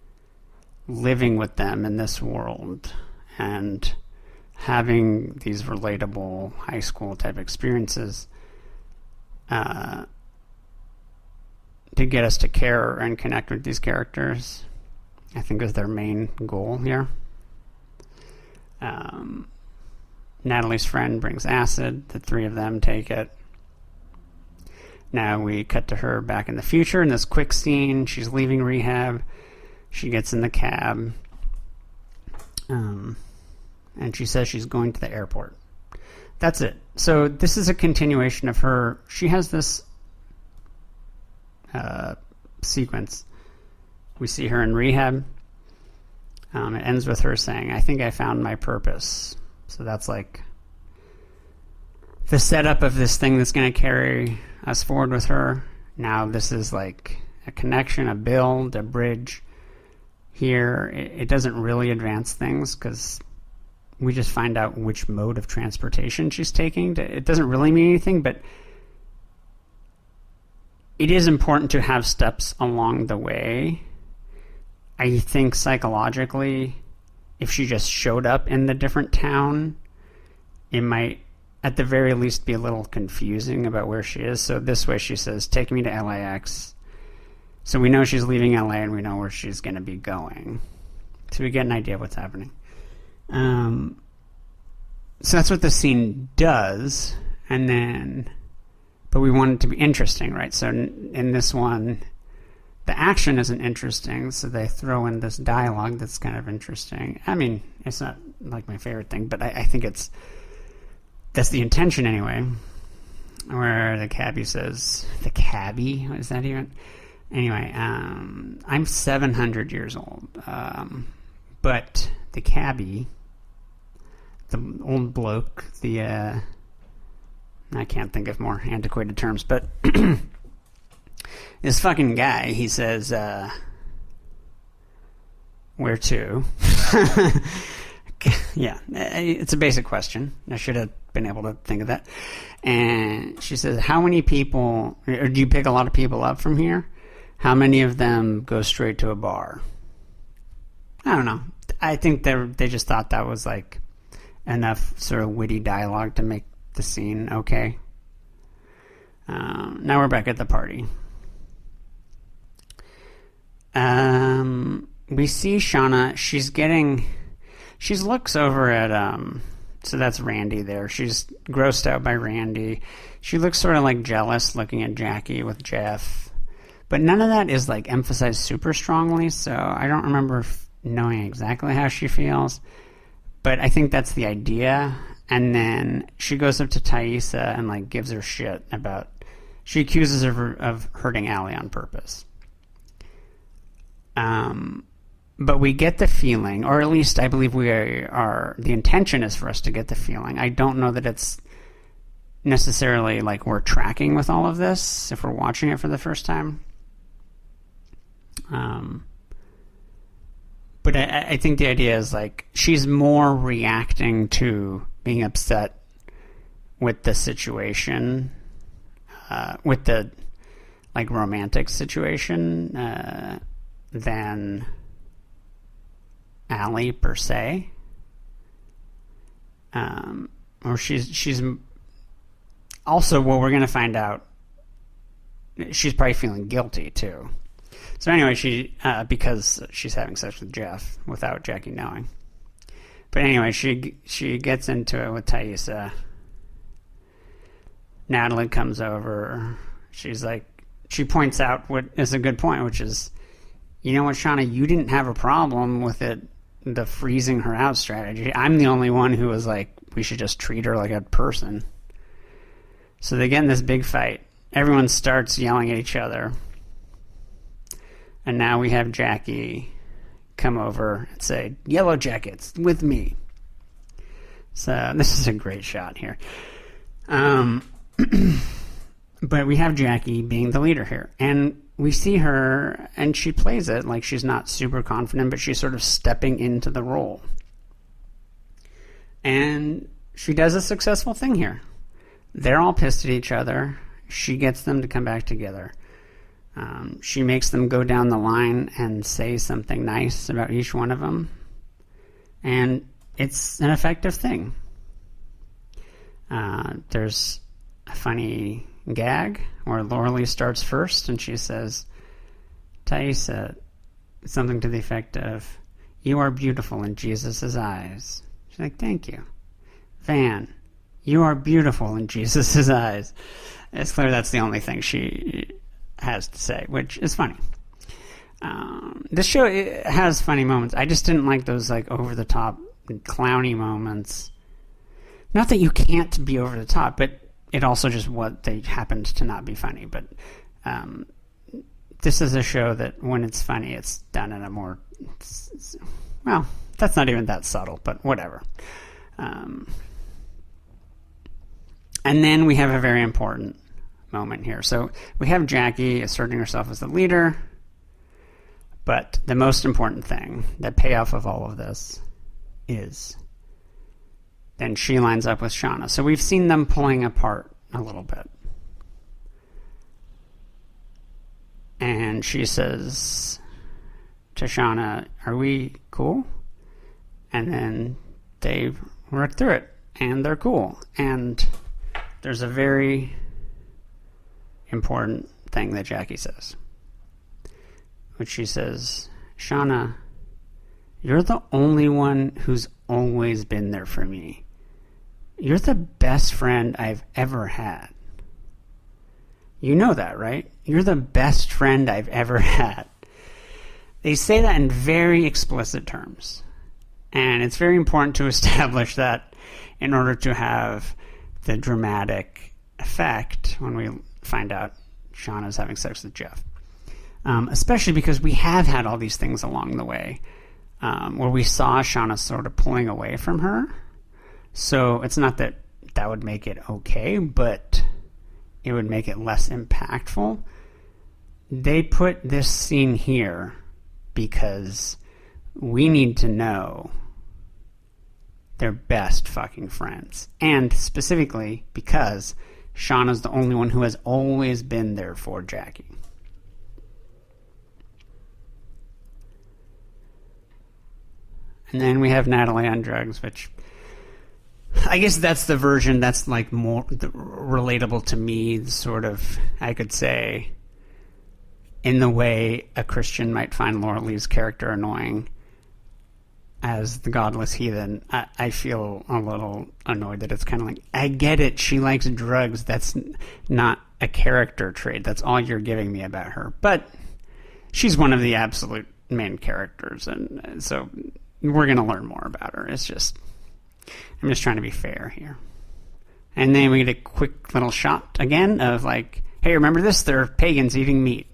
living with them in this world and having these relatable high school type experiences to get us to care and connect with these characters, I think, is their main goal here. Natalie's friend brings acid. The three of them take it. Now we cut to her back in the future in this quick scene. She's leaving rehab. She gets in the cab. And she says she's going to the airport. That's it. So this is a continuation of her. She has this sequence. We see her in rehab. It ends with her saying, I think I found my purpose. So that's, like, the setup of this thing that's going to carry us forward with her. Now this is, like, a connection, a build, a bridge. Here, it doesn't really advance things because we just find out which mode of transportation she's taking. It doesn't really mean anything, but it is important to have steps along the way. I think psychologically, if she just showed up in the different town, it might, at the very least, be a little confusing about where she is. So this way she says, take me to LAX. So we know she's leaving LA and we know where she's going to be going. So we get an idea of what's happening. So that's what the scene does. And then, but we want it to be interesting, right? So in this one, the action isn't interesting, so they throw in this dialogue that's kind of interesting. I mean, it's not, like, my favorite thing, but I think that's the intention anyway. Where the cabbie says, the cabbie? What is that even? Anyway, I'm 700 years old. But the cabbie, the old bloke, I can't think of more antiquated terms, but this fucking guy, he says, where to? Yeah, it's a basic question. I should have been able to think of that. And she says, how many people, or do you pick a lot of people up from here? How many of them go straight to a bar? I don't know. I think they just thought that was, like, enough sort of witty dialogue to make the scene okay. Now we're back at the party. We see Shauna. She looks over at, so that's Randy there. She's grossed out by Randy. She looks sort of, like, jealous looking at Jackie with Jeff. But none of that is, like, emphasized super strongly, so I don't remember knowing exactly how she feels. But I think that's the idea. And then she goes up to Thaisa and like gives her shit about. She accuses her of hurting Allie on purpose. But we get the feeling, or at least I believe we are. The intention is for us to get the feeling. I don't know that it's necessarily like we're tracking with all of this if we're watching it for the first time. But I think the idea is like she's more reacting to being upset with the situation, with the like romantic situation, than Allie per se. Or she's also, what we're going to find out, she's probably feeling guilty too. So anyway, because she's having sex with Jeff without Jackie knowing. But anyway, she gets into it with Thaisa. Natalie comes over. She's like, she points out what is a good point, which is, you know what, Shauna, you didn't have a problem with the freezing her out strategy. I'm the only one who was like, we should just treat her like a person. So they get in this big fight. Everyone starts yelling at each other. And now we have Jackie come over and say, Yellowjackets, with me. So this is a great shot here. But we have Jackie being the leader here. And we see her, and she plays it like she's not super confident, but she's sort of stepping into the role. And she does a successful thing here. They're all pissed at each other. She gets them to come back together. She makes them go down the line and say something nice about each one of them. And it's an effective thing. There's a funny gag where Laura Lee starts first and she says, Thaisa, something to the effect of, you are beautiful in Jesus' eyes. She's like, thank you. Van, you are beautiful in Jesus' eyes. It's clear that's the only thing she has to say, which is funny. This show, it has funny moments. I just didn't like those like over-the-top clowny moments. Not that you can't be over the top, but it also just what they happened to not be funny. But this is a show that when it's funny, it's done in a more, well, that's not even that subtle, but whatever. And then we have a very important moment here. So we have Jackie asserting herself as the leader, but the most important thing, the payoff of all of this, is then she lines up with Shauna. So we've seen them pulling apart a little bit. And she says to Shauna, are we cool? And then they work through it, and they're cool. And there's a very important thing that Jackie says, which she says, Shauna, you're the only one who's always been there for me. You're the best friend I've ever had. You know that, right? You're the best friend I've ever had. They say that in very explicit terms. And it's very important to establish that in order to have the dramatic effect when we find out Shauna's having sex with Jeff. Especially because we have had all these things along the way where we saw Shauna sort of pulling away from her. So it's not that that would make it okay, but it would make it less impactful. They put this scene here because we need to know they're best fucking friends. And specifically because Shauna's the only one who has always been there for Jackie. And then we have Natalie on drugs, which I guess that's the version that's like more relatable to me, sort of, I could say, in the way a Christian might find Laura Lee's character annoying as the godless heathen. I feel a little annoyed that it's kind of like, I get it, she likes drugs, that's not a character trait, that's all you're giving me about her. But she's one of the absolute main characters, and so we're going to learn more about her. It's just, I'm just trying to be fair here. And then we get a quick little shot again of like, hey, remember this? They're pagans eating meat.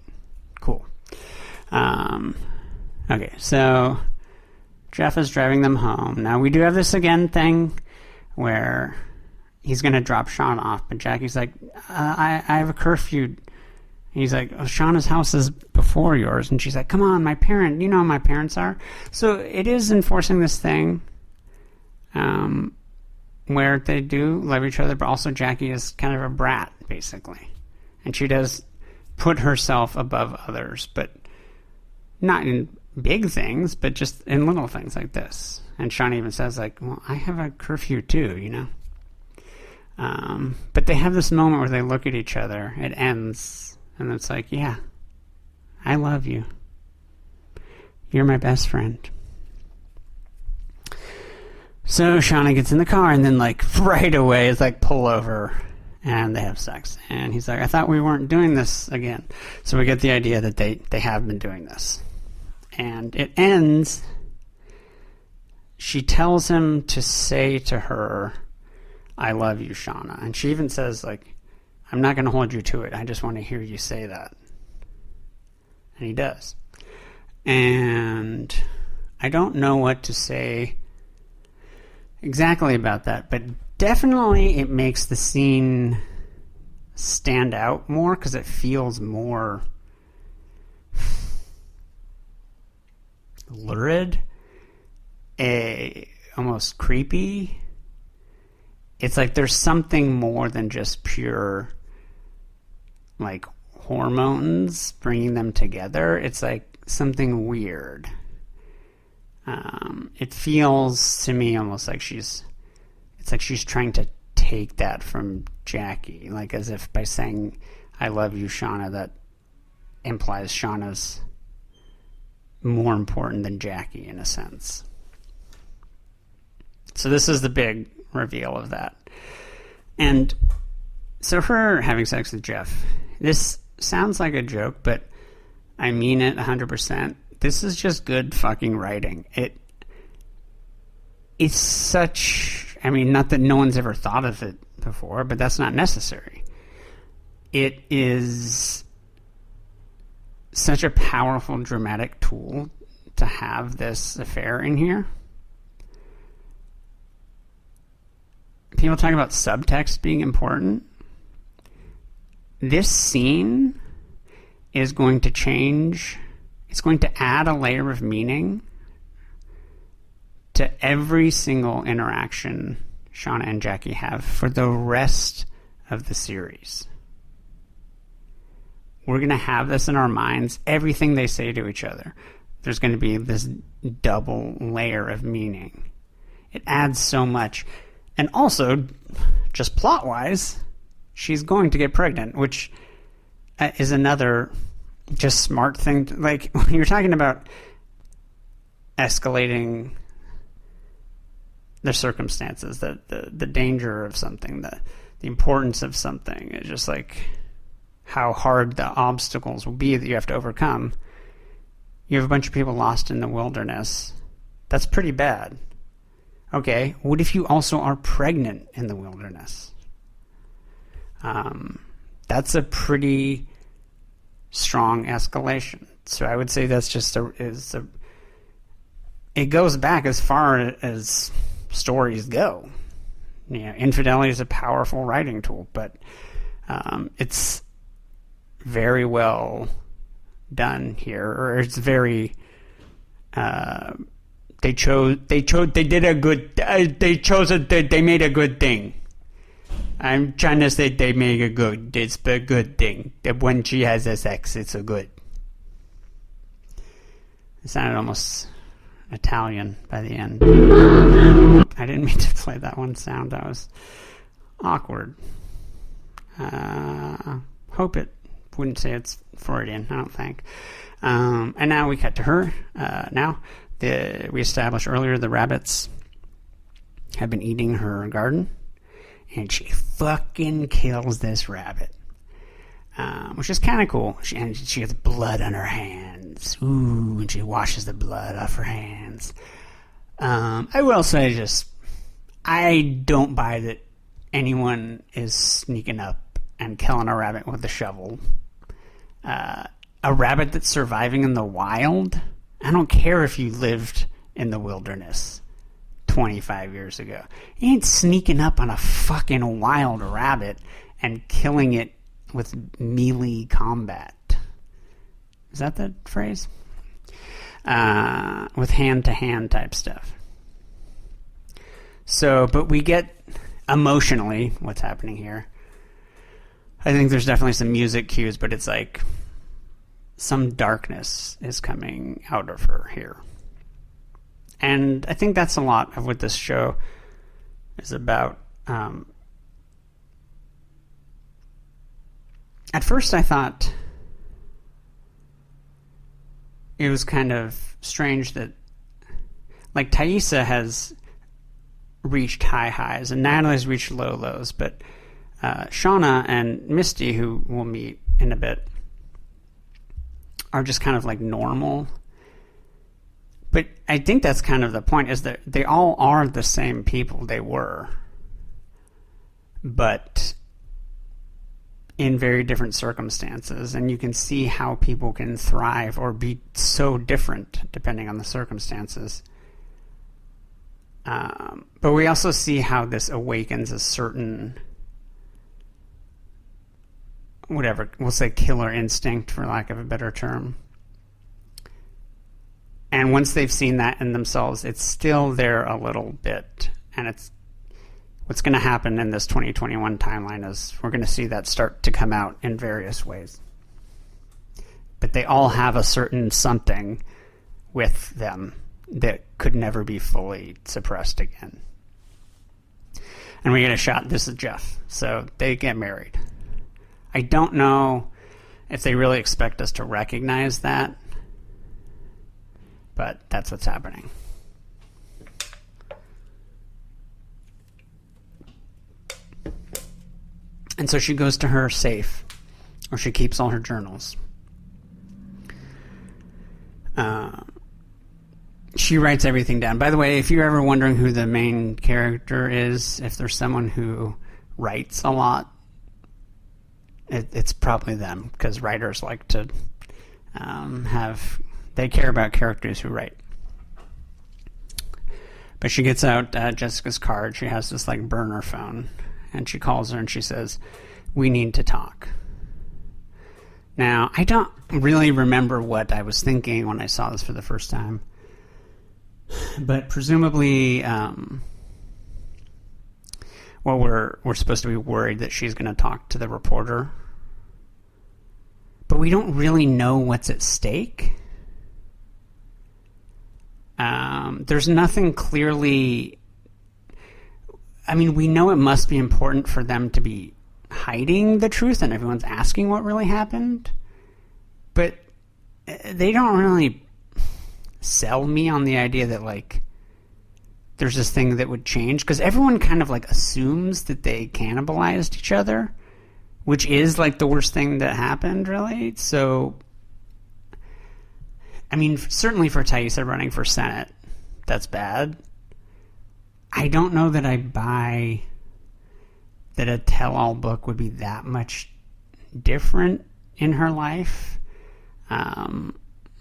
Cool. Okay, so Jeff is driving them home. Now we do have this again thing where he's going to drop Shauna off, but Jackie's like, I have a curfew. He's like, oh, Shauna's house is before yours. And she's like, come on, my parent. You know how my parents are. So it is enforcing this thing where they do love each other, but also Jackie is kind of a brat, basically. And she does put herself above others, but not in big things, but just in little things like this. And Shauna even says, like, well, I have a curfew too, you know? But they have this moment where they look at each other. It ends, and it's like, yeah, I love you. You're my best friend. So Shauna gets in the car, and then, like, right away, it's like, pull over, and they have sex. And he's like, I thought we weren't doing this again. So we get the idea that they have been doing this. And it ends, she tells him to say to her, I love you, Shauna. And she even says, like, I'm not going to hold you to it. I just want to hear you say that. And he does. And I don't know what to say exactly about that, but definitely it makes the scene stand out more because it feels more lurid, almost creepy. It's like there's something more than just pure, like, hormones bringing them together. It's like something weird. It feels to me almost like she's trying to take that from Jackie, like as if by saying, I love you, Shauna, that implies Shauna's more important than Jackie in a sense. So this is the big reveal of that. And so her having sex with Jeff, this sounds like a joke, but I mean it 100%. This is just good fucking writing. It's such, I mean, not that no one's ever thought of it before, but that's not necessary. It is such a powerful dramatic tool to have this affair in here. People talk about subtext being important. This scene is going to change. It's going to add a layer of meaning to every single interaction Shauna and Jackie have for the rest of the series. We're going to have this in our minds. Everything they say to each other, there's going to be this double layer of meaning. It adds so much. And also, just plot-wise, she's going to get pregnant, which is another just smart thing. Like, when you're talking about escalating the circumstances, the danger of something, the importance of something, it's just like how hard the obstacles will be that you have to overcome. You have a bunch of people lost in the wilderness. That's pretty bad. Okay, what if you also are pregnant in the wilderness? That's a pretty strong escalation. So I would say that's just it goes back as far as stories go. You know, infidelity is a powerful writing tool, but it's very well done here, or it's very they made a good thing. I'm trying to say it's a good thing. That when she has a sex, it's a good. It sounded almost Italian by the end. I didn't mean to play that one sound. That was awkward. Hope it wouldn't say it's Freudian, I don't think. And now we cut to her. We established earlier the rabbits have been eating her garden, and she fucking kills this rabbit, which is kind of cool. She has blood on her hands. Ooh, and she washes the blood off her hands. I will say, I don't buy that anyone is sneaking up and killing a rabbit with a shovel. A rabbit that's surviving in the wild? I don't care if you lived in the wilderness 25 years ago. You ain't sneaking up on a fucking wild rabbit and killing it with melee combat. Is that the phrase? With hand-to-hand type stuff. So, but we get emotionally what's happening here. I think there's definitely some music cues, but it's like some darkness is coming out of her here. And I think that's a lot of what this show is about. At first I thought it was kind of strange that, like, Thaisa has reached high highs and Natalie's reached low lows, but Shauna and Misty, who we'll meet in a bit, are just kind of like normal. But I think that's kind of the point, is that they all are the same people they were, but in very different circumstances. And you can see how people can thrive or be so different depending on the circumstances. But we also see how this awakens a certain, whatever, we'll say killer instinct, for lack of a better term. And once they've seen that in themselves, it's still there a little bit. And it's what's going to happen in this 2021 timeline is we're going to see that start to come out in various ways. But they all have a certain something with them that could never be fully suppressed again. And we get a shot. This is Jeff. So they get married. I don't know if they really expect us to recognize that, but that's what's happening. And so she goes to her safe, where she keeps all her journals. She writes everything down. By the way, if you're ever wondering who the main character is, if there's someone who writes a lot, it's probably them, because writers like to they care about characters who write. But she gets out Jessica's card. She has this like burner phone, and she calls her and she says, "We need to talk." Now, I don't really remember what I was thinking when I saw this for the first time, but presumably, well, we're supposed to be worried that she's going to talk to the reporter, but we don't really know what's at stake. There's nothing clearly. I mean, we know it must be important for them to be hiding the truth, and everyone's asking what really happened, but they don't really sell me on the idea that, like, there's this thing that would change, because everyone kind of, like, assumes that they cannibalized each other, which is, like, the worst thing that happened, really. So, I mean, certainly for Thaisa running for Senate, that's bad. I don't know that I buy that a tell-all book would be that much different in her life. I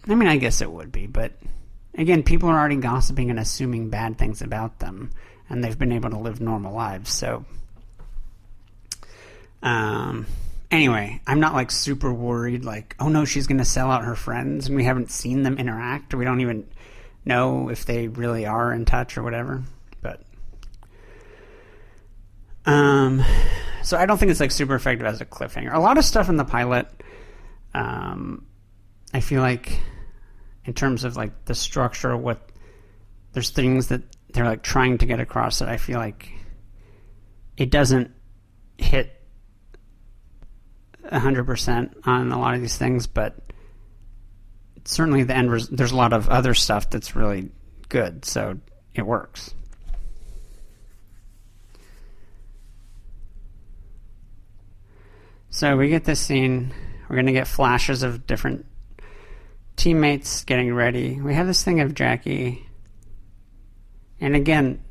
mean, I guess it would be, but again, people are already gossiping and assuming bad things about them, and they've been able to live normal lives. So, anyway, I'm not like super worried, like, oh no, she's going to sell out her friends, and we haven't seen them interact, or we don't even know if they really are in touch or whatever. But so I don't think it's like super effective as a cliffhanger. A lot of stuff in the pilot, I feel like, in terms of like the structure, there's things that they're like trying to get across that I feel like it doesn't hit 100% on a lot of these things, but certainly the end there's a lot of other stuff that's really good, so it works. So we get this scene. We're going to get flashes of different teammates getting ready. We have this thing of Jackie. And again,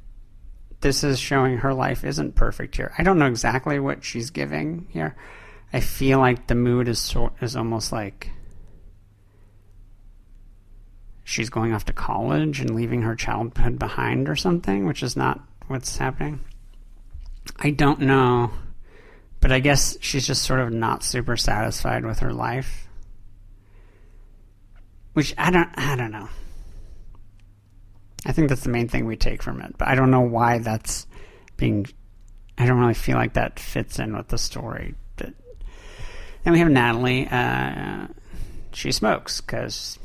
this is showing her life isn't perfect here. I don't know exactly what she's giving here. I feel like the mood is almost like she's going off to college and leaving her childhood behind or something, which is not what's happening. I don't know, but I guess she's just sort of not super satisfied with her life, which I don't know. I think that's the main thing we take from it, but I don't know why that's being. I don't really feel like that fits in with the story. But then we have Natalie. She smokes because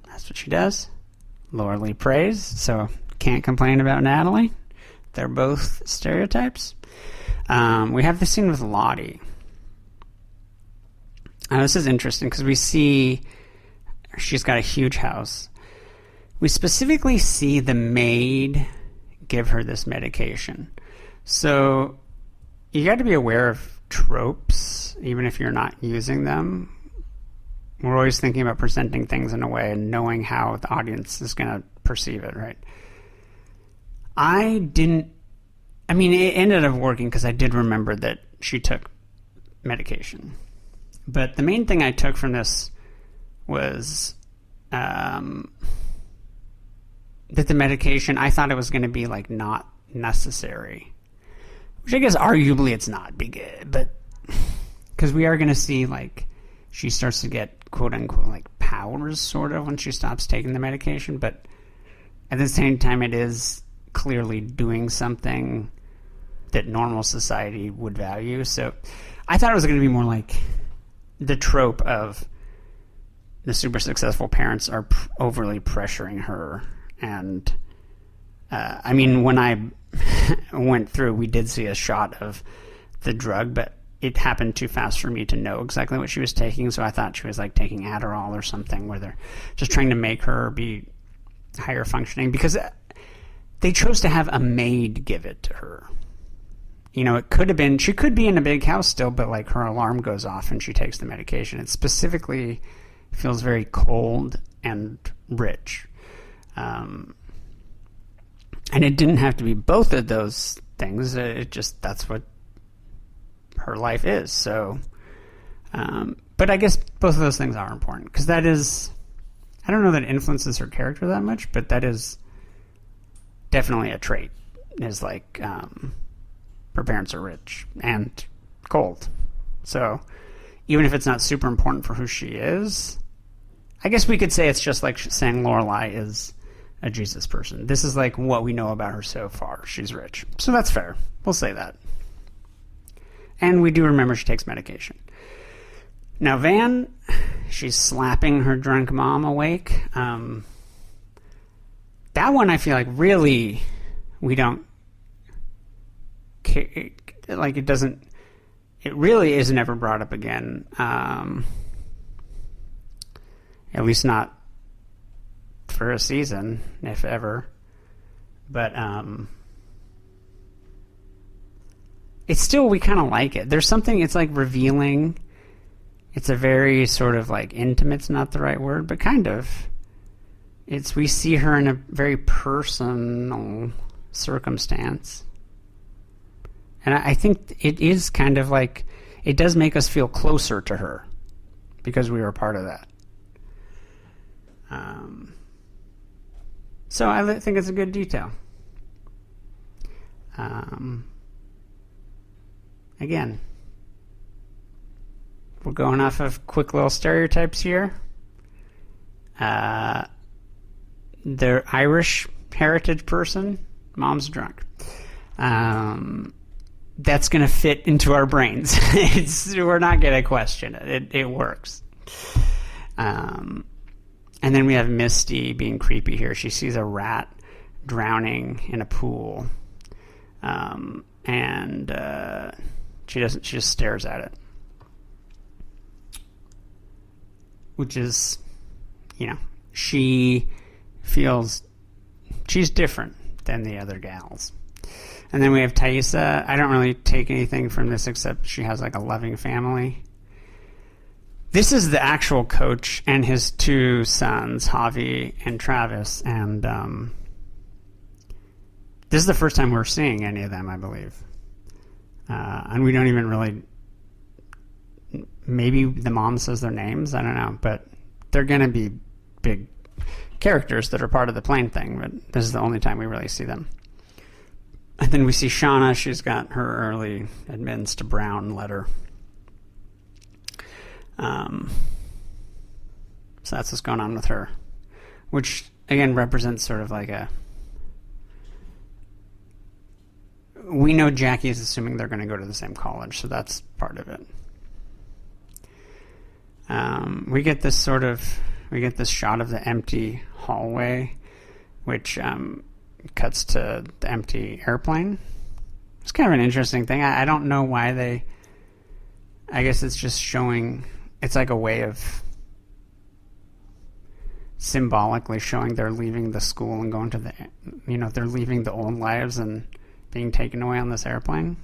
that's what she does. Lordly praise, so can't complain about Natalie. They're both stereotypes. We have the scene with Lottie. This is interesting because we see she's got a huge house. We specifically see the maid give her this medication. So you got to be aware of tropes, even if you're not using them. We're always thinking about presenting things in a way and knowing how the audience is going to perceive it, right? It ended up working because I did remember that she took medication. But the main thing I took from this was that the medication, I thought it was going to be like not necessary, which I guess arguably it's not, but because we are going to see like she starts to get quote unquote like powers sort of when she stops taking the medication, but at the same time it is clearly doing something that normal society would value. So I thought it was going to be more like the trope of the super successful parents are overly pressuring her. And when I went through, we did see a shot of the drug, but it happened too fast for me to know exactly what she was taking. So I thought she was like taking Adderall or something, where they're just trying to make her be higher functioning, because they chose to have a maid give it to her. It could have been, she could be in a big house still, but like her alarm goes off and she takes the medication. It specifically feels very cold and rich. And it didn't have to be both of those things. That's what her life is. So, but I guess both of those things are important, because that is, I don't know that it influences her character that much, but that is definitely a trait, is like, her parents are rich and cold. So even if it's not super important for who she is, I guess we could say it's just like saying Lorelai is a Jesus person. This is like what we know about her so far. She's rich. So that's fair. We'll say that. And we do remember she takes medication. Now Van, she's slapping her drunk mom awake. That one I feel like really we don't care. Like it really is never brought up again. At least not for a season, if ever. But it's still, we kind of like it. There's something, it's like revealing. It's a very sort of like intimate's not the right word, but kind of. We see her in a very personal circumstance. And I think it is kind of like, it does make us feel closer to her because we were part of that. So I think it's a good detail. Again, we're going off of quick little stereotypes here. They're Irish heritage person, mom's drunk. That's going to fit into our brains. We're not going to question it. It works. And then we have Misty being creepy here. She sees a rat drowning in a pool. And she just stares at it. Which is, she feels she's different than the other gals. And then we have Thaisa. I don't really take anything from this except she has like a loving family. This is the actual coach and his two sons, Javi and Travis. And This is the first time we're seeing any of them, I believe. And we don't even really... Maybe the mom says their names, I don't know. But they're going to be big characters that are part of the plane thing. But this is the only time we really see them. And then we see Shauna. She's got her early admittance to Brown letter. So that's what's going on with her. Which, again, represents sort of like a... We know Jackie is assuming they're going to go to the same college, so that's part of it. We get this shot of the empty hallway, which cuts to the empty airplane. It's kind of an interesting thing. I don't know why I guess it's just showing... It's like a way of symbolically showing they're leaving the school and going to the... they're leaving the old lives and being taken away on this airplane.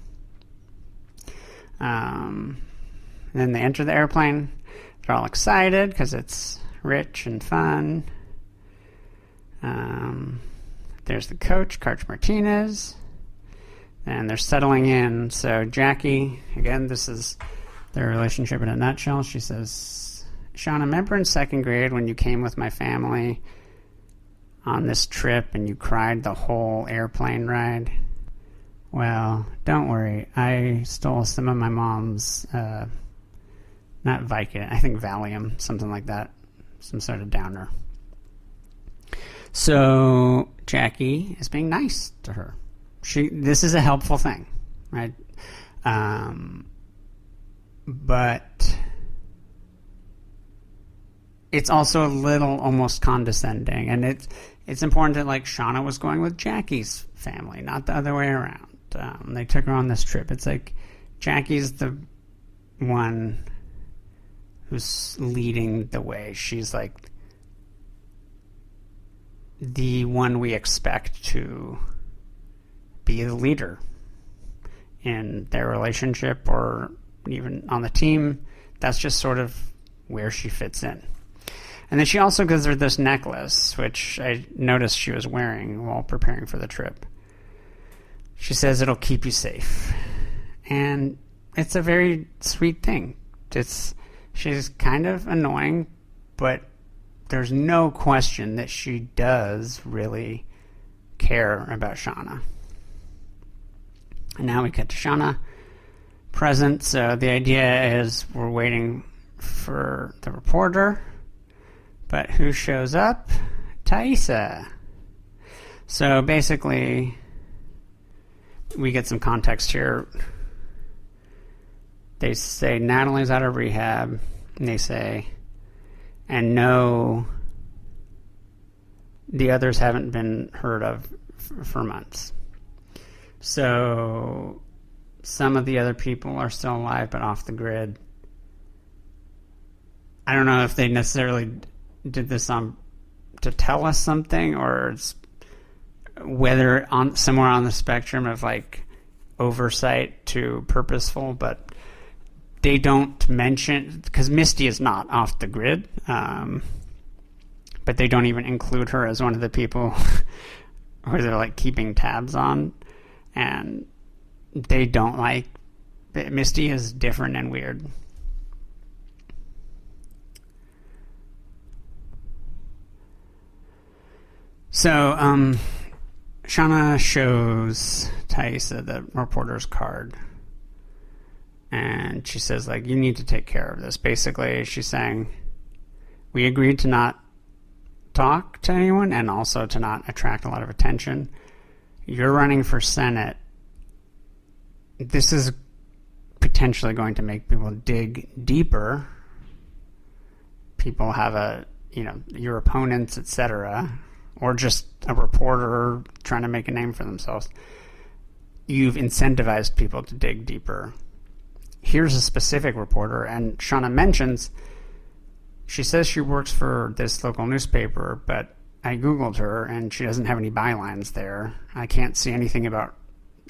And then they enter the airplane. They're all excited because it's rich and fun. There's the coach, Coach Martinez. And they're settling in. So Jackie, again, this is their relationship in a nutshell. She says, Shauna, remember in second grade when you came with my family on this trip and you cried the whole airplane ride? Well, don't worry. I stole some of my mom's, not Vicodin, I think Valium, something like that. Some sort of downer. So Jackie is being nice to her. This is a helpful thing, right? But it's also a little almost condescending, and it's important that like Shauna was going with Jackie's family, not the other way around. They took her on this trip. It's like Jackie's the one who's leading the way. She's like the one we expect to be the leader in their relationship or even on the team. That's just sort of where she fits in. And then she also gives her this necklace, which I noticed she was wearing while preparing for the trip. She says it'll keep you safe. And it's a very sweet thing. She's kind of annoying, but there's no question that she does really care about Shauna. And now we cut to Shauna present. So the idea is we're waiting for the reporter. But who shows up? Thaisa. So basically, we get some context here. They say Natalie's out of rehab. And they say, and no, the others haven't been heard of for months. So some of the other people are still alive but off the grid. I don't know if they necessarily did this to tell us something, or it's whether on somewhere on the spectrum of like oversight to purposeful, but they don't mention, because Misty is not off the grid, but they don't even include her as one of the people who they're like keeping tabs on, and they don't like Misty is different and weird. So Shauna shows Thaisa the reporter's card, and she says, like, you need to take care of this. Basically, she's saying, we agreed to not talk to anyone and also to not attract a lot of attention. You're running for Senate. This is potentially going to make people dig deeper. People have your opponents, etc., or just a reporter trying to make a name for themselves. You've incentivized people to dig deeper. Here's a specific reporter, and Shauna mentions, she says she works for this local newspaper, but I Googled her, and she doesn't have any bylines there. I can't see anything about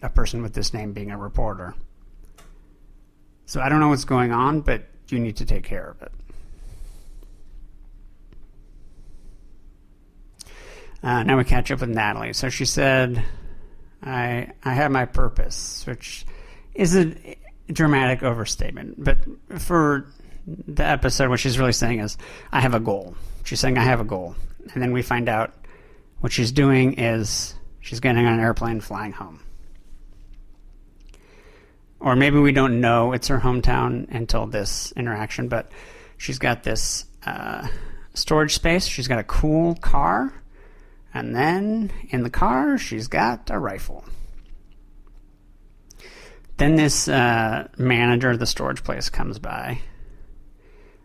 a person with this name being a reporter. So I don't know what's going on, but you need to take care of it. Now we catch up with Natalie. So she said I have my purpose, which is a dramatic overstatement. But for the episode, what she's really saying is, I have a goal. She's saying, I have a goal. And then we find out what she's doing is she's getting on an airplane flying home. Or maybe we don't know it's her hometown until this interaction, but she's got this storage space. She's got a cool car. And then in the car, she's got a rifle. Then this manager of the storage place comes by.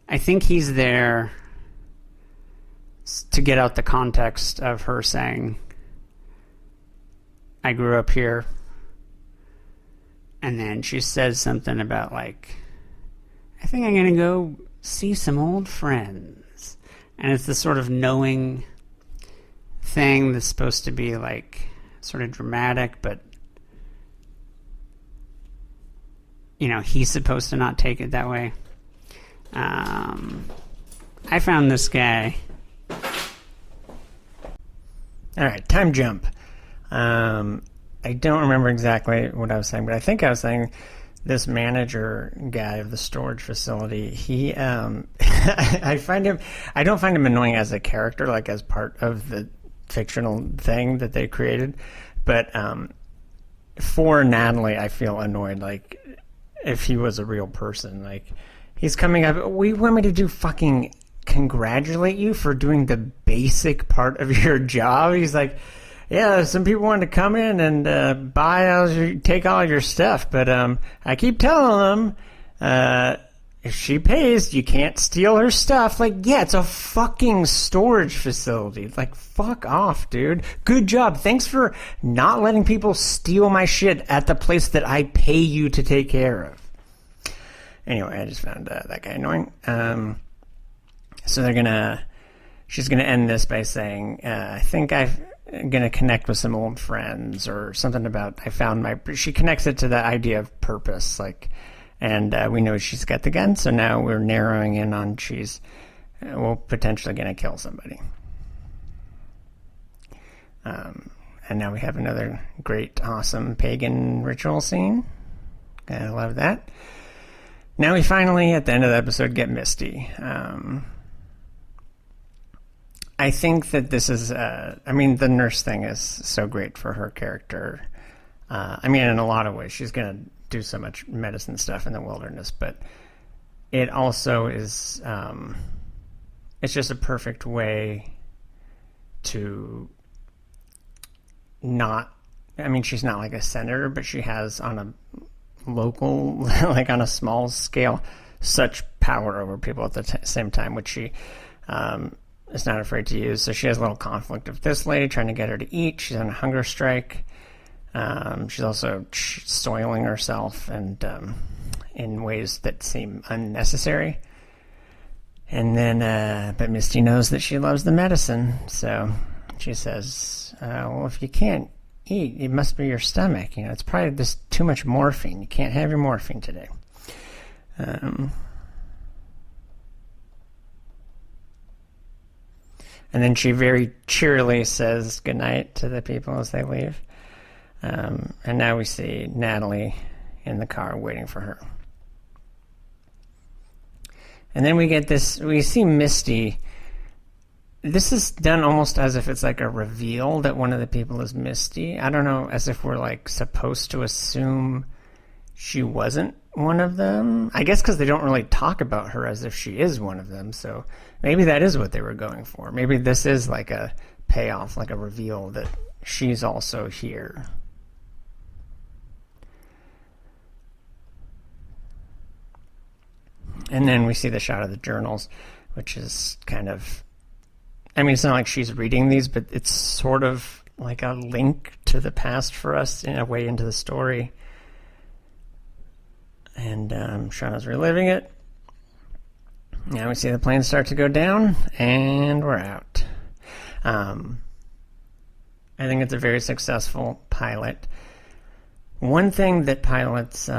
I think he's there to get out the context of her saying, I grew up here. And then she says something about, like, I think I'm going to go see some old friends. And it's this sort of knowing thing that's supposed to be, like, sort of dramatic, but, you know, he's supposed to not take it that way. I found this guy. All right, time jump. I don't remember exactly what I was saying, but I think I was saying this manager guy of the storage facility, he, I don't find him annoying as a character, like as part of the fictional thing that they created, but for Natalie, I feel annoyed, like if he was a real person, like he's coming up, we want me to do fucking congratulate you for doing the basic part of your job. He's like, yeah, some people want to come in and take all your stuff, but I keep telling them if she pays, you can't steal her stuff. Like, yeah, it's a fucking storage facility. Like, fuck off, dude. Good job. Thanks for not letting people steal my shit at the place that I pay you to take care of. Anyway, I just found that guy annoying. So she's gonna end this by saying, I think I'm gonna connect with some old friends, or something about she connects it to the idea of purpose, like, and we know she's got the gun, so now we're narrowing in on she's potentially gonna kill somebody. And now we have another great, awesome pagan ritual scene. I love that. Now we finally, at the end of the episode, get Misty. I think that this is, the nurse thing is so great for her character. In a lot of ways, she's going to do so much medicine stuff in the wilderness, but it also is, it's just a perfect way to she's not like a senator, but she has on a local, like on a small scale, such power over people at the same time, which she, is not afraid to use. So she has a little conflict with this lady trying to get her to eat. She's on a hunger strike. She's also soiling herself and in ways that seem unnecessary. And then, but Misty knows that she loves the medicine. So she says, well, if you can't eat, it must be your stomach. It's probably just too much morphine. You can't have your morphine today. And then she very cheerily says goodnight to the people as they leave. And now we see Natalie in the car waiting for her. And then we see Misty. This is done almost as if it's like a reveal that one of the people is Misty. I don't know, as if we're like supposed to assume she wasn't one of them. I guess because they don't really talk about her as if she is one of them. So maybe that is what they were going for. Maybe this is like a payoff, like a reveal that she's also here. And then we see the shot of the journals, which is kind of, it's not like she's reading these, but it's sort of like a link to the past for us in a way into the story. And Shauna's reliving it. Now we see the plane start to go down, and we're out. I think it's a very successful pilot. One thing that pilots,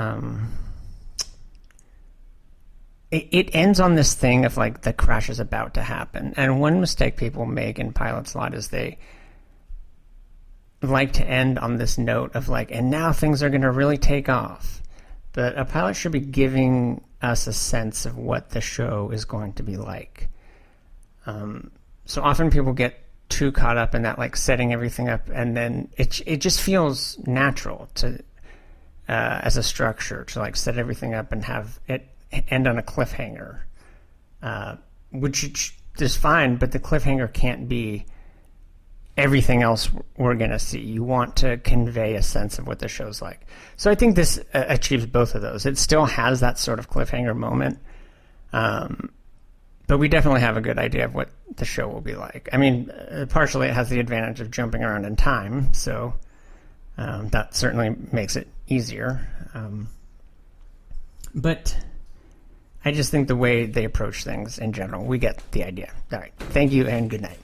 it ends on this thing of like the crash is about to happen. And one mistake people make in pilots a lot is they like to end on this note of like, and now things are going to really take off. But a pilot should be giving us a sense of what the show is going to be like. So often people get too caught up in that, like setting everything up, and then it just feels natural to as a structure to like set everything up and have it end on a cliffhanger, which is fine, but the cliffhanger can't be everything else we're going to see. You want to convey a sense of what the show's like. So I think this achieves both of those. It still has that sort of cliffhanger moment, but we definitely have a good idea of what the show will be like. I mean, partially it has the advantage of jumping around in time, so that certainly makes it easier. But I just think the way they approach things in general, we get the idea. All right. Thank you and good night.